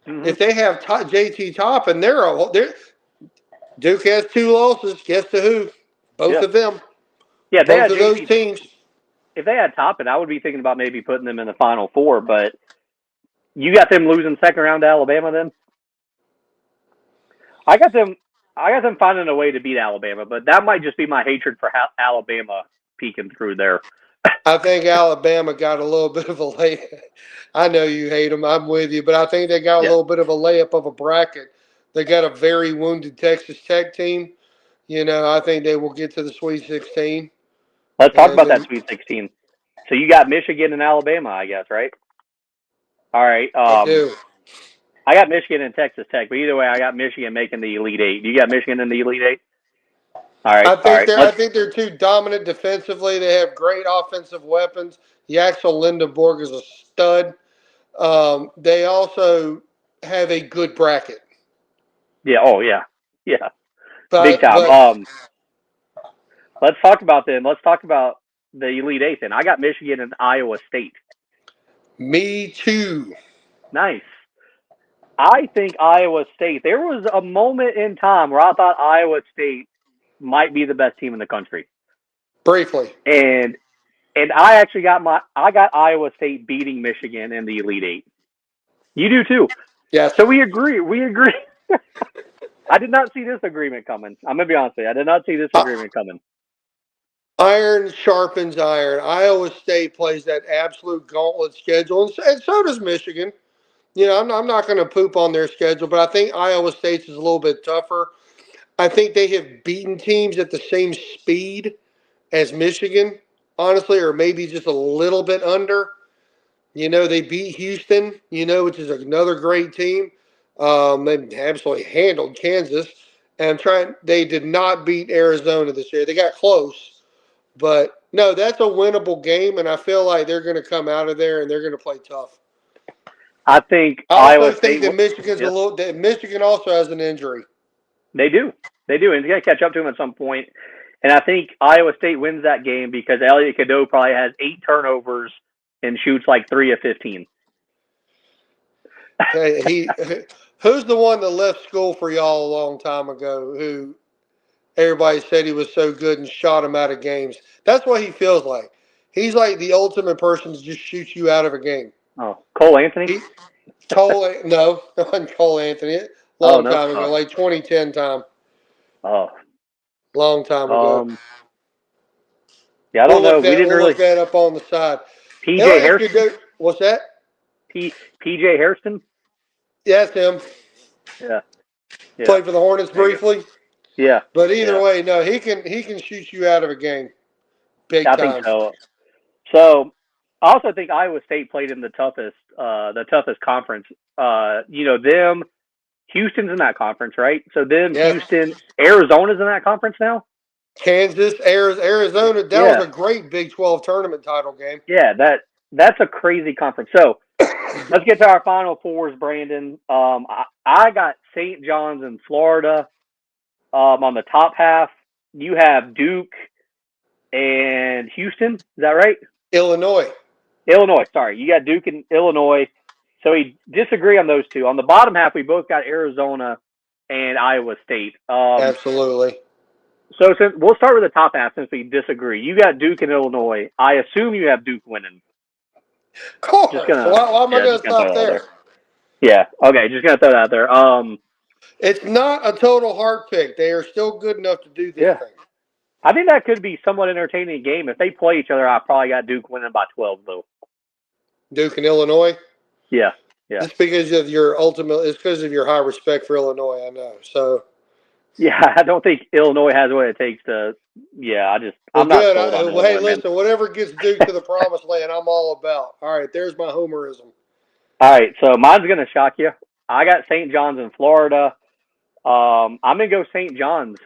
Hmm. If they have JT Toppin, they're Duke has two losses. Guess to who? Both Yeah. of them. Yeah. If they Both had of those JT, teams. if they had Toppin, I would be thinking about maybe putting them in the Final Four. But you got them losing second round to Alabama. Then I got them. I got them finding a way to beat Alabama, but that might just be my hatred for Alabama peeking through there. I think Alabama got a little bit of a lay. I know you hate them. I'm with you, but I think they got a Yeah. little bit of a layup of a bracket. They got a very wounded Texas Tech team. You know, I think they will get to the Sweet 16. Let's talk And about that then Sweet 16. So you got Michigan and Alabama, I guess, right? All right. I do. I got Michigan and Texas Tech, but either way, I got Michigan making the Elite Eight. You got Michigan in the Elite Eight. All right. I All think right. they're I Let's. think they're too dominant defensively. They have great offensive weapons. Yaxel Lindenborg is a stud. They also have a good bracket. Yeah. Oh yeah. Yeah. Big time. But Let's talk about them. Let's talk about the Elite Eight. Then I got Michigan and Iowa State. me too. Nice. I think Iowa State. There was a moment in time where I thought Iowa State might be the best team in the country, Briefly. and I got Iowa State beating Michigan in the Elite Eight. You do too. Yes. So we agree. We agree. I did not see this agreement coming. I'm gonna be honest with you. I did not see this Uh, agreement coming. Iron sharpens iron. Iowa State plays that absolute gauntlet schedule, and so does Michigan. You know, I'm not going to poop on their schedule, but I think Iowa State's is a little bit tougher. I think they have beaten teams at the same speed as Michigan, honestly, or maybe just a little bit under. You know, they beat Houston, which is another great team. They absolutely handled Kansas. And they did not beat Arizona this year. They got close, but no, that's a winnable game, and I feel like they're going to come out of there and they're going to play tough. I think I Iowa also think State. that Michigan's a Yep, little. That Michigan also has an injury. they do. They do, and it's gonna catch up to them at some point. And I think Iowa State wins that game because Elliot Cadeau probably has 8 turnovers and shoots like 3 of 15. Okay, who's the one that left school for y'all a long time ago? Who everybody said he was so good and shot him out of games. That's what he feels like. He's like the ultimate person to just shoot you out of a game. Oh, Cole Anthony. He Cole, no, not Cole Anthony. Oh Long no. time ago, like 2010 time. Oh. Long time ago. Um. Yeah, I don't know. We didn't We'll look really. that up on the side. PJ Elliot could Hairston. go. What's that? PJ Hairston. Yeah, that's him. Yeah. Yeah. Played for the Hornets There you go. briefly. Yeah. But either Yeah. way, no, he can shoot you out of a game, big I think time. so. So I also think Iowa State played in the toughest conference. Them Houston's in that conference, right? So them Yes, Houston, Arizona's in that conference now. Kansas, Arizona. That was Yeah, a great Big 12 tournament title game. yeah. That's a crazy conference. So let's get to our final fours, Brandon. I got St. John's in Florida on the top half. You have Duke and Houston. Is that right? Illinois, Illinois. Sorry, you got Duke and Illinois. So we disagree on those two. On the bottom half, we both got Arizona and Iowa State. absolutely. So since we'll start with the top half since we disagree. You got Duke and Illinois. I assume you have Duke winning. Of course. Just gonna, Why am I yeah, going just to gonna throw stop that out there? there. Yeah, okay, just gonna throw that out there. It's not a total heart pick. They are still good enough to do this Yeah, thing. I think that could be somewhat entertaining game if they play each other. I probably got Duke winning by 12 though. Duke and Illinois. Yeah, yeah, It's because of your ultimate. It's because of your high respect for Illinois. I know. So yeah. I don't think Illinois has what it takes to. Yeah, well, I'm not good. sold on Well, hey, Illinois, man. listen. Whatever gets Duke to the promised land, I'm all about. All right, there's my homerism. All right, so mine's gonna shock you. I got St. John's in Florida. I'm gonna go St. John's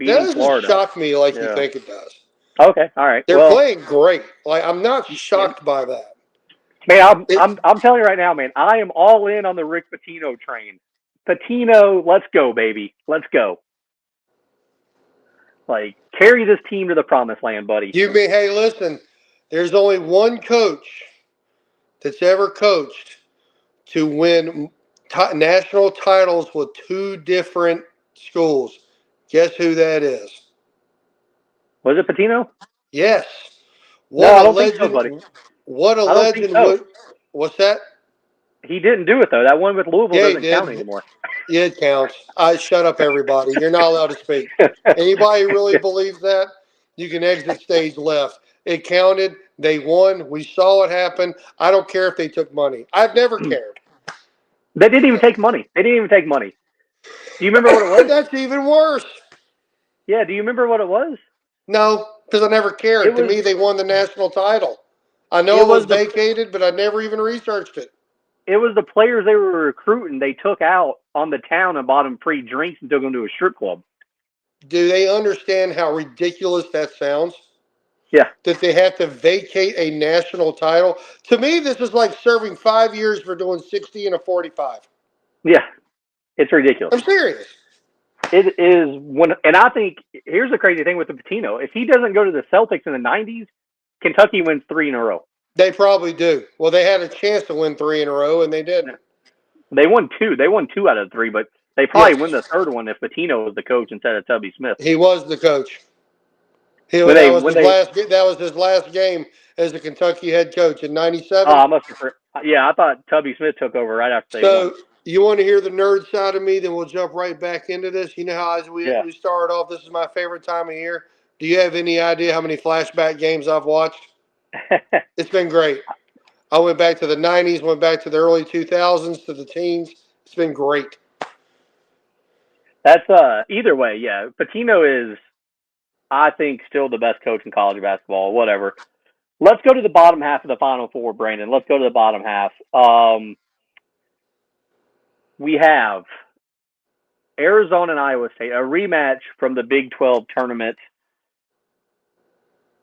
That beating doesn't Florida. shock me like you Yeah. think it does. Okay. All right. They're Well, playing great. Like I'm not yeah, shocked by that. man, I'm It, I'm I'm telling you right now, man. I am all in on the Rick Pitino train. Pitino, let's go, baby. Let's go. Like carry this team to the promised land, buddy. you mean? Hey, listen. There's only one coach that's ever coached to win national titles with two different schools. Guess who that is? Was it Pitino? Yes. No, What I a don't think so, buddy. legend. What a I don't think legend so. would. What's that? He didn't do it though. That one with Louisville Yeah, he doesn't count did. anymore. Yeah, it counts. I shut up, everybody. You're not allowed to speak. Anybody who really believes that, you can exit stage left. It counted. They won. We saw it happen. I don't care if they took money. I've never cared. They didn't even take money. They didn't even take money. Do you remember what it was? That's even worse. Yeah. Do you remember what it was? No, because I never It cared. To was. me, they won the national title. I know It it was was the. vacated, but I never even researched it. It was the players they were recruiting. They took out on the town and bought them free drinks and took them to a strip club. Do they understand how ridiculous that sounds? Yeah. That they have to vacate a national title? To me, this is like serving 5 years for doing 60 and a 45. Yeah. It's ridiculous. I'm serious. It is when, and I think here's the crazy thing with the Patino. If he doesn't go to the Celtics in the '90s, Kentucky wins 3 in a row. They probably do. Well, they had a chance to win 3 in a row, and they didn't. They won 2. They won 2 out of 3, but they probably Yes, win the third one if Patino was the coach instead of Tubby Smith. he was the coach. When That they was when his they last. That was his last game as a Kentucky head coach in oh, '97. I must have, yeah, I thought Tubby Smith took over right after they won. So you want to hear the nerd side of me? Then we'll jump right back into this. You know how as Yeah. we started off, this is my favorite time of year. Do you have any idea how many flashback games I've watched? It's been great. I went back to the '90s, went back to the early 2000s, to the teens. It's been great. That's either way, yeah. Patino is, I think, still the best coach in college basketball. Whatever. Let's go to the bottom half of the Final Four, Brandon. Let's go to the bottom half. We have Arizona and Iowa State, a rematch from the Big 12 tournament.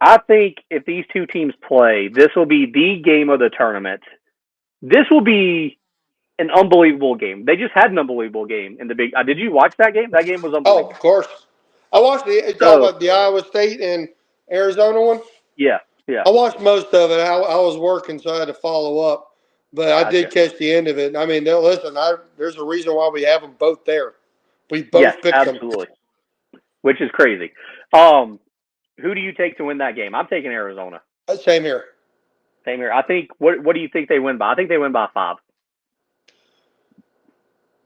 I think if these two teams play, this will be the game of the tournament. This will be an unbelievable game. They just had an unbelievable game in the Big. Did you watch that game? That game was Oh, unbelievable. of course. I watched the. You talking So about the Iowa State and Arizona one? yeah, yeah, I watched most of it. I was working, so I had to follow up. But I did gotcha. catch the end of it. I mean, listen, there's a reason why we have them both there. We Yes, both picked them. absolutely. Which is crazy. Who do you take to win that game? I'm taking Arizona. Same here. Same here. I think. What do you think they win by? I think they win by 5.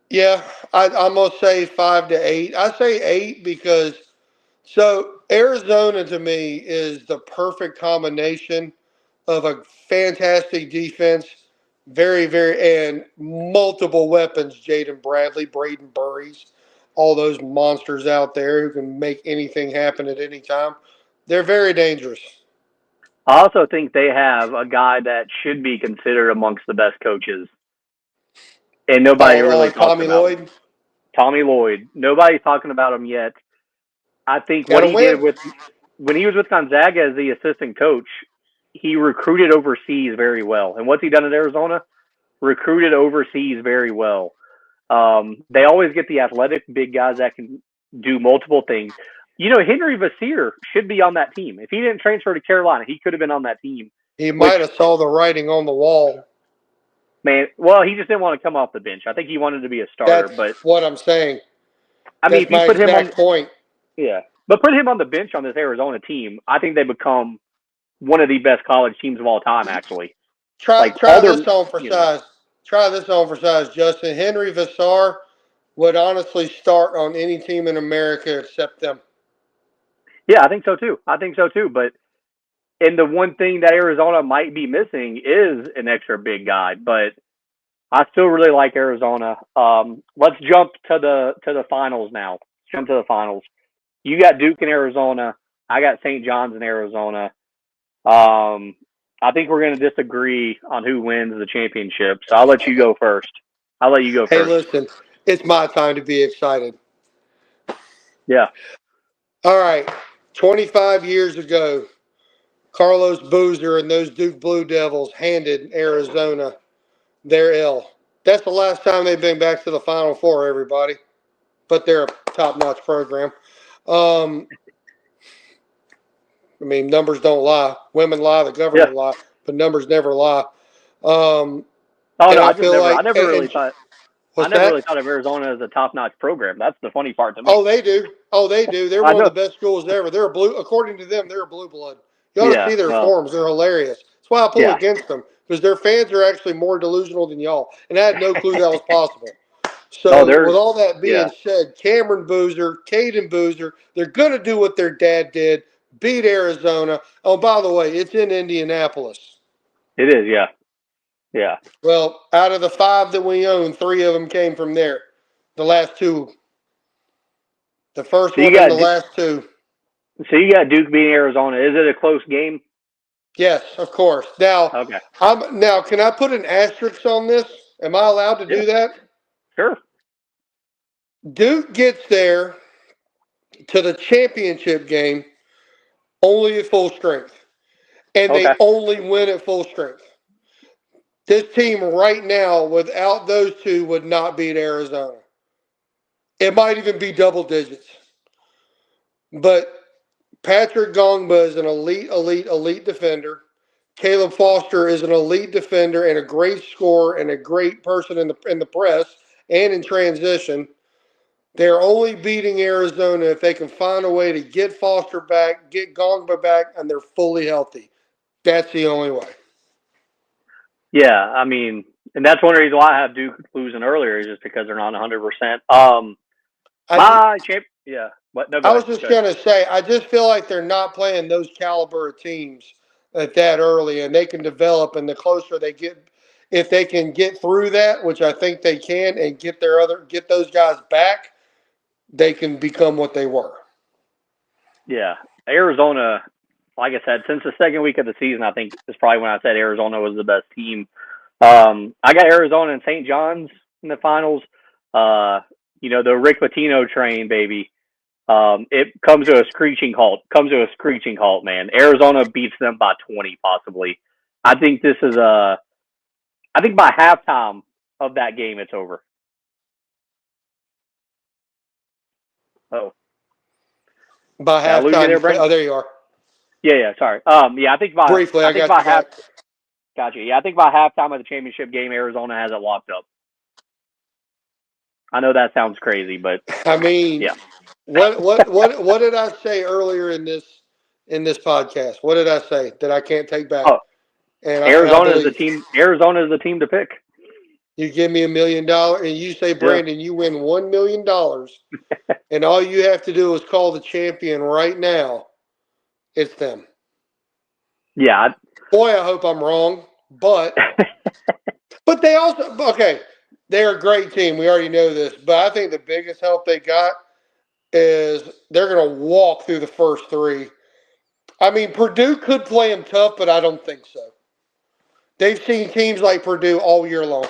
Yeah, I'm going to say 5 to 8. I say 8 because so Arizona to me is the perfect combination of a fantastic defense, and multiple weapons. Jaden Bradley, Braden Burries, all those monsters out there who can make anything happen at any time. They're very dangerous. I also think they have a guy that should be considered amongst the best coaches, and nobody Oh, really talks Tommy about him. Lloyd Tommy Lloyd. Nobody's talking about him yet. I think got what to he did win. with when he was with Gonzaga as the assistant coach, he recruited overseas very well. And what's he done at Arizona? Recruited overseas very well. They always get the athletic big guys that can do multiple things. You know, Henry Vasir should be on that team. If he didn't transfer to Carolina, he could have been on that team. He Which, might have saw the writing on the wall. man, well, he just didn't want to come off the bench. I think he wanted to be a starter. That's But what I'm saying. I mean, That's if you my put him on, exact point. yeah, but put him on the bench on this Arizona team, I think they become one of the best college teams of all time. Actually, Try Like all their, this on for you know, size. Try this on for size, Justin. Henry Vassar would honestly start on any team in America except them. yeah, I think so too. I think so too. But and the one thing that Arizona might be missing is an extra big guy. But I still really like Arizona. Let's jump to the finals now. Let's jump to the finals. You got Duke in Arizona. I got St. John's in Arizona. I think we're going to disagree on who wins the championship. So I'll let you go first. I'll let you go Hey, first. listen, it's my time to be excited. Yeah. All right, 25 years ago, Carlos Boozer and those Duke Blue Devils handed Arizona their L. That's the last time they've been back to the Final Four, everybody. But they're a top-notch program. Um, I mean, numbers don't lie. Women lie, the Yeah. government lie, but numbers never lie. Um, Oh and no, I feel I like, never really thought, I what's never that? really thought of Arizona as a top-notch program. That's the funny part to me. Oh, they do. Oh, they do. They're I one of know. the best schools ever. They're a blue. According to them, they're a blue blood. You ought to Yeah. see their Well. forms. They're hilarious. That's why I pull Yeah. against them because their fans are actually more delusional than y'all. And I had no clue that was possible. Oh, So, with they're. all that Yeah. being said, Cameron Boozer, Caden Boozer, they're going to do what their dad did, beat Arizona. Oh, by the way, it's in Indianapolis. It is. Yeah. Yeah. Well, out of the 5 that we own, 3 of them came from there. The last 2, the first So you one and got. the last 2. So you got Duke beating Arizona. Is it a close game? Yes, of course. Now, Okay. can I put an asterisk on this? Am I allowed to Yeah. do that? Sure. Duke gets there to the championship game only at full strength, and they Okay. only win at full strength. This team right now, without those 2, would not beat Arizona. It might even be double digits. But Patrick Gongba is an elite defender. Caleb Foster is an elite defender and a great scorer and a great person in the press and in transition. They're only beating Arizona if they can find a way to get Foster back, get Gongba back, and they're fully healthy. That's the only way. Yeah. I mean, and that's one reason why I have Duke losing earlier is just because they're not 100%. My champ. Yeah. What? No, go I ahead. was just Go ahead. going to say, I just feel like they're not playing those caliber of teams at that early, and they can develop. And the closer they get, if they can get through that, which I think they can, and get those guys back, they can become what they were. Yeah. Arizona, like I said, since the second week of the season, I think is probably when I said Arizona was the best team. I got Arizona and St. John's in the finals. Uh, the Rick Pitino train, baby. It comes to a screeching halt. Comes to a screeching halt, man. Arizona beats them by 20, possibly. I think this is a. I think by halftime of that game, it's over. Oh, By did I lose you halftime, there, Brandon? oh, there you are. Yeah, yeah. Sorry. Yeah, Briefly, I I think got by you half. back. Gotcha. Yeah, I think by halftime of the championship game, Arizona has it locked up. I know that sounds crazy, but I mean, yeah. what did I say earlier in this podcast? What did I say that I can't take back? Oh, And I believe Arizona is the team to pick. you give me $1 million and you say, Yeah. Brandon, you win $1 million, and all you have to do is call the champion right now. It's them. Yeah. Boy, I hope I'm wrong, but they also okay. They're a great team. We already know this, but I think the biggest help they got is they're going to walk through the first 3. I mean, Purdue could play them tough, but I don't think so. They've seen teams like Purdue all year long.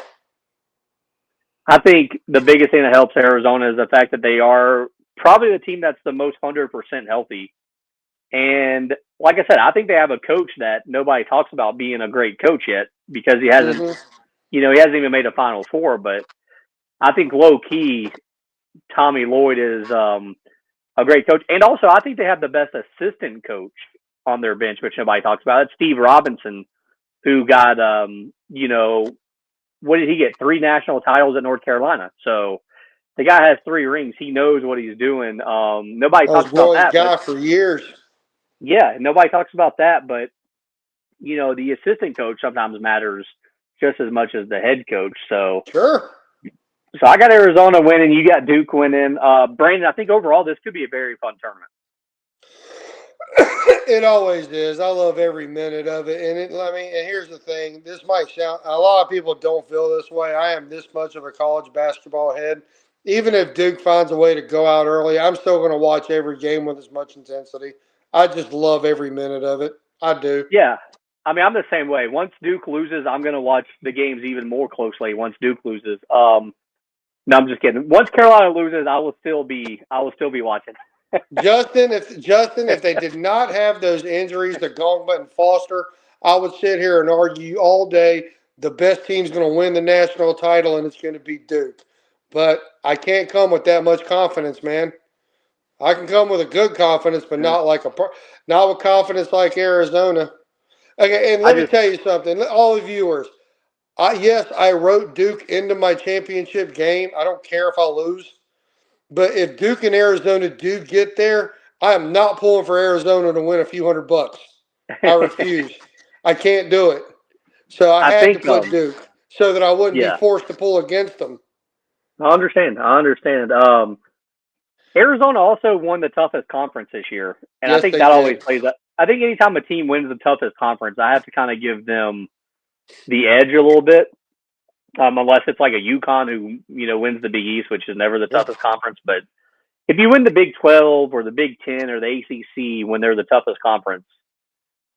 I think the biggest thing that helps Arizona is the fact that they are probably the team that's the most 100% healthy. And like I said, I think they have a coach that nobody talks about being a great coach yet because he hasn't, Mm-hmm. he hasn't even made a Final Four. But I think low key, Tommy Lloyd is a great coach. And also, I think they have the best assistant coach on their bench, which nobody talks about. It's Steve Robinson, who got, what did he get? 3 national titles at North Carolina. So the guy has 3 rings. He knows what he's doing. Nobody I was talks about Roy's that, but guy for years. yeah, nobody talks about that. But the assistant coach sometimes matters just as much as the head coach. So Sure. I got Arizona winning. You got Duke winning. Brandon, I think overall this could be a very fun tournament. It always is. I love every minute of it. And here's the thing. This might sound, a lot of people don't feel this way. I am this much of a college basketball head. Even if Duke finds a way to go out early, I'm still going to watch every game with as much intensity. I just love every minute of it. I do. Yeah. I mean, I'm the same way. Once Duke loses, I'm going to watch the games even more closely once Duke loses. No, I'm just kidding. Once Carolina loses, I will still be watching. Justin, if they did not have those injuries to Gongba and Foster, I would sit here and argue all day the best team's going to win the national title and it's going to be Duke. But I can't come with that much confidence, man. I can come with a good confidence, but not with confidence like Arizona. Okay, and I let me just tell you something, all the viewers. Yes, I wrote Duke into my championship game. I don't care if I lose. But if Duke and Arizona do get there, I am not pulling for Arizona to win a few $100. I refuse. I can't do it. So I I had to think put Duke so that I wouldn't be yeah. forced to pull against them. I understand. Arizona also won the toughest conference this year, and I Yes, think they that always did. plays up. I think anytime a team wins the toughest conference, I have to kind of give them the edge a little bit, unless it's like a UConn who wins the Big East, which is never the Yeah, toughest conference. But if you win the Big 12 or the Big 10 or the ACC when they're the toughest conference,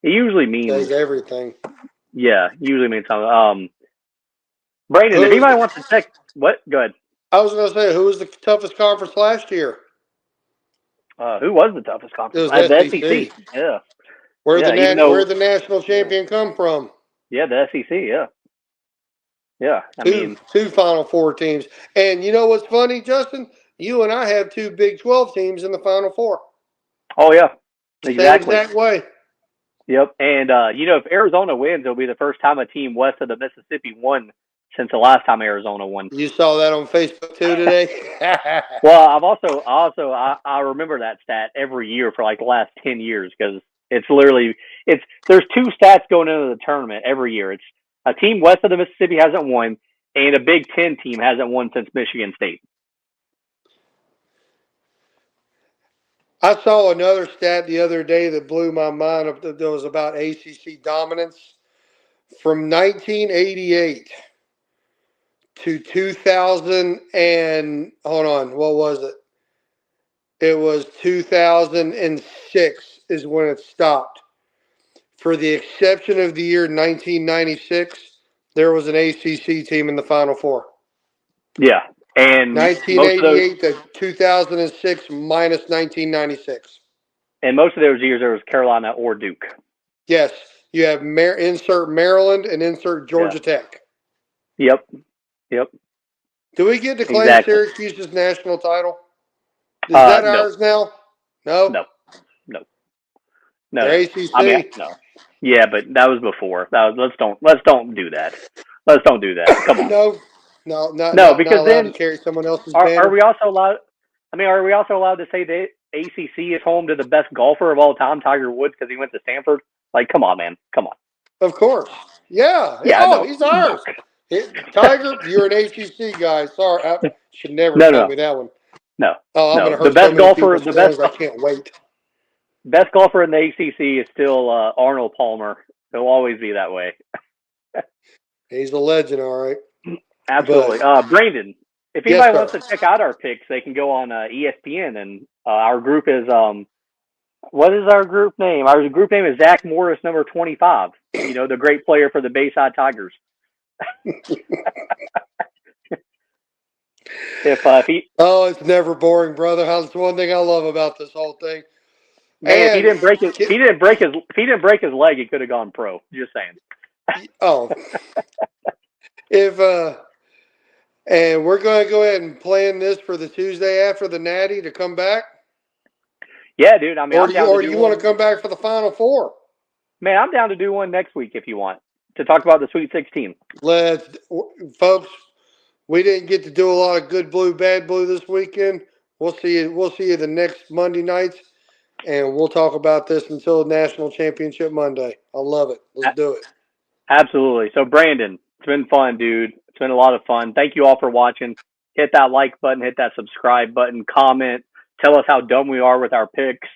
it usually means says everything. usually means something. Brandon, if Who was anybody the, wants to check, what? Go ahead. I was going to say, who was the toughest conference last year? Who was the toughest It conference? was The SEC. SEC. Yeah, Where yeah. Even where though, the national champion come from? yeah, the SEC. Yeah, yeah. I Two mean, two Final Four teams. And you know what's funny, Justin? You and I have two Big 12 teams in the Final Four. oh yeah, Same exactly. exact way. Yep. And if Arizona wins, it'll be the first time a team west of the Mississippi won since the last time Arizona won. You saw that on Facebook too today? Well, I remember that stat every year for like the last 10 years because there's two stats going into the tournament every year. It's a team west of the Mississippi hasn't won, and a Big Ten team hasn't won since Michigan State. I saw another stat the other day that blew my mind. That was about ACC dominance. From 1988 to 2000 and hold on, what was it? It was 2006 is when it stopped. For the exception of the year 1996, there was an ACC team in the Final Four. Yeah, and most of those 1988 to 2006 minus 1996. years there was Carolina or Duke. Yes, you have insert Maryland and insert Yeah. Georgia Tech. Yep. Yep. Do we get to claim Exactly. Syracuse's national title? Is that No. ours now? No, No. No. No. they're No. I mean, ACC. no. Yeah, but that was before. Let's don't do that. Let's don't do that. Come on. No, no, No, not because allowed to then carry someone else's are banner. we also allowed? I mean, are we also allowed to say that ACC is home to the best golfer of all time, Tiger Woods, because he went to Stanford? Like, come on, man. Come on. Of course. Yeah. Yeah. Oh, No. he's No. ours. Tiger, you're an ACC guy. Sorry, I should never No. told No. me that one. No. Oh, I'm going No. to The hurt so best many golfer. people's The best. feelings. I can't wait. Best golfer in the ACC is still Arnold Palmer. He'll always be that way. He's a legend, all right. But Absolutely. Brandon, if yes, anybody sir. wants to check out our picks, they can go on ESPN, and our group is what is our group name? Our group name is Zach Morris, number 25. The great player for the Bayside Tigers. if he Oh, it's never boring, brother. That's one thing I love about this whole thing. man, if he And didn't break his leg, he could have gone pro. Just saying. oh, if and we're going to go ahead and plan this for the Tuesday after the Natty to come back, Yeah, dude. I mean, I'm down to or do do you want to one. come back for the Final Four? Man, I'm down to do one next week if you want to talk about the Sweet 16. Let's, folks. We didn't get to do a lot of good blue, bad blue this weekend. We'll see you. We'll see you the next Monday nights. and we'll talk about this until National Championship Monday. I love it. Let's do it. Absolutely. So, Brandon, it's been fun, dude. It's been a lot of fun. Thank you all for watching. Hit that like button, hit that subscribe button, comment, tell us how dumb we are with our picks.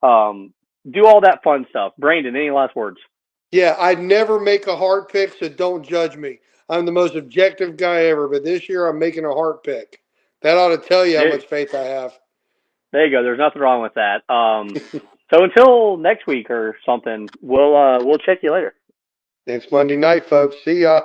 Do all that fun stuff. Brandon, any last words? Yeah, I'd never make a hard pick, so don't judge me. I'm the most objective guy ever, but this year I'm making a hard pick. That ought to tell you how There, much faith I have. there you go. There's nothing wrong with that. So until next week or something, we'll check you later. Next Monday night, folks. See ya.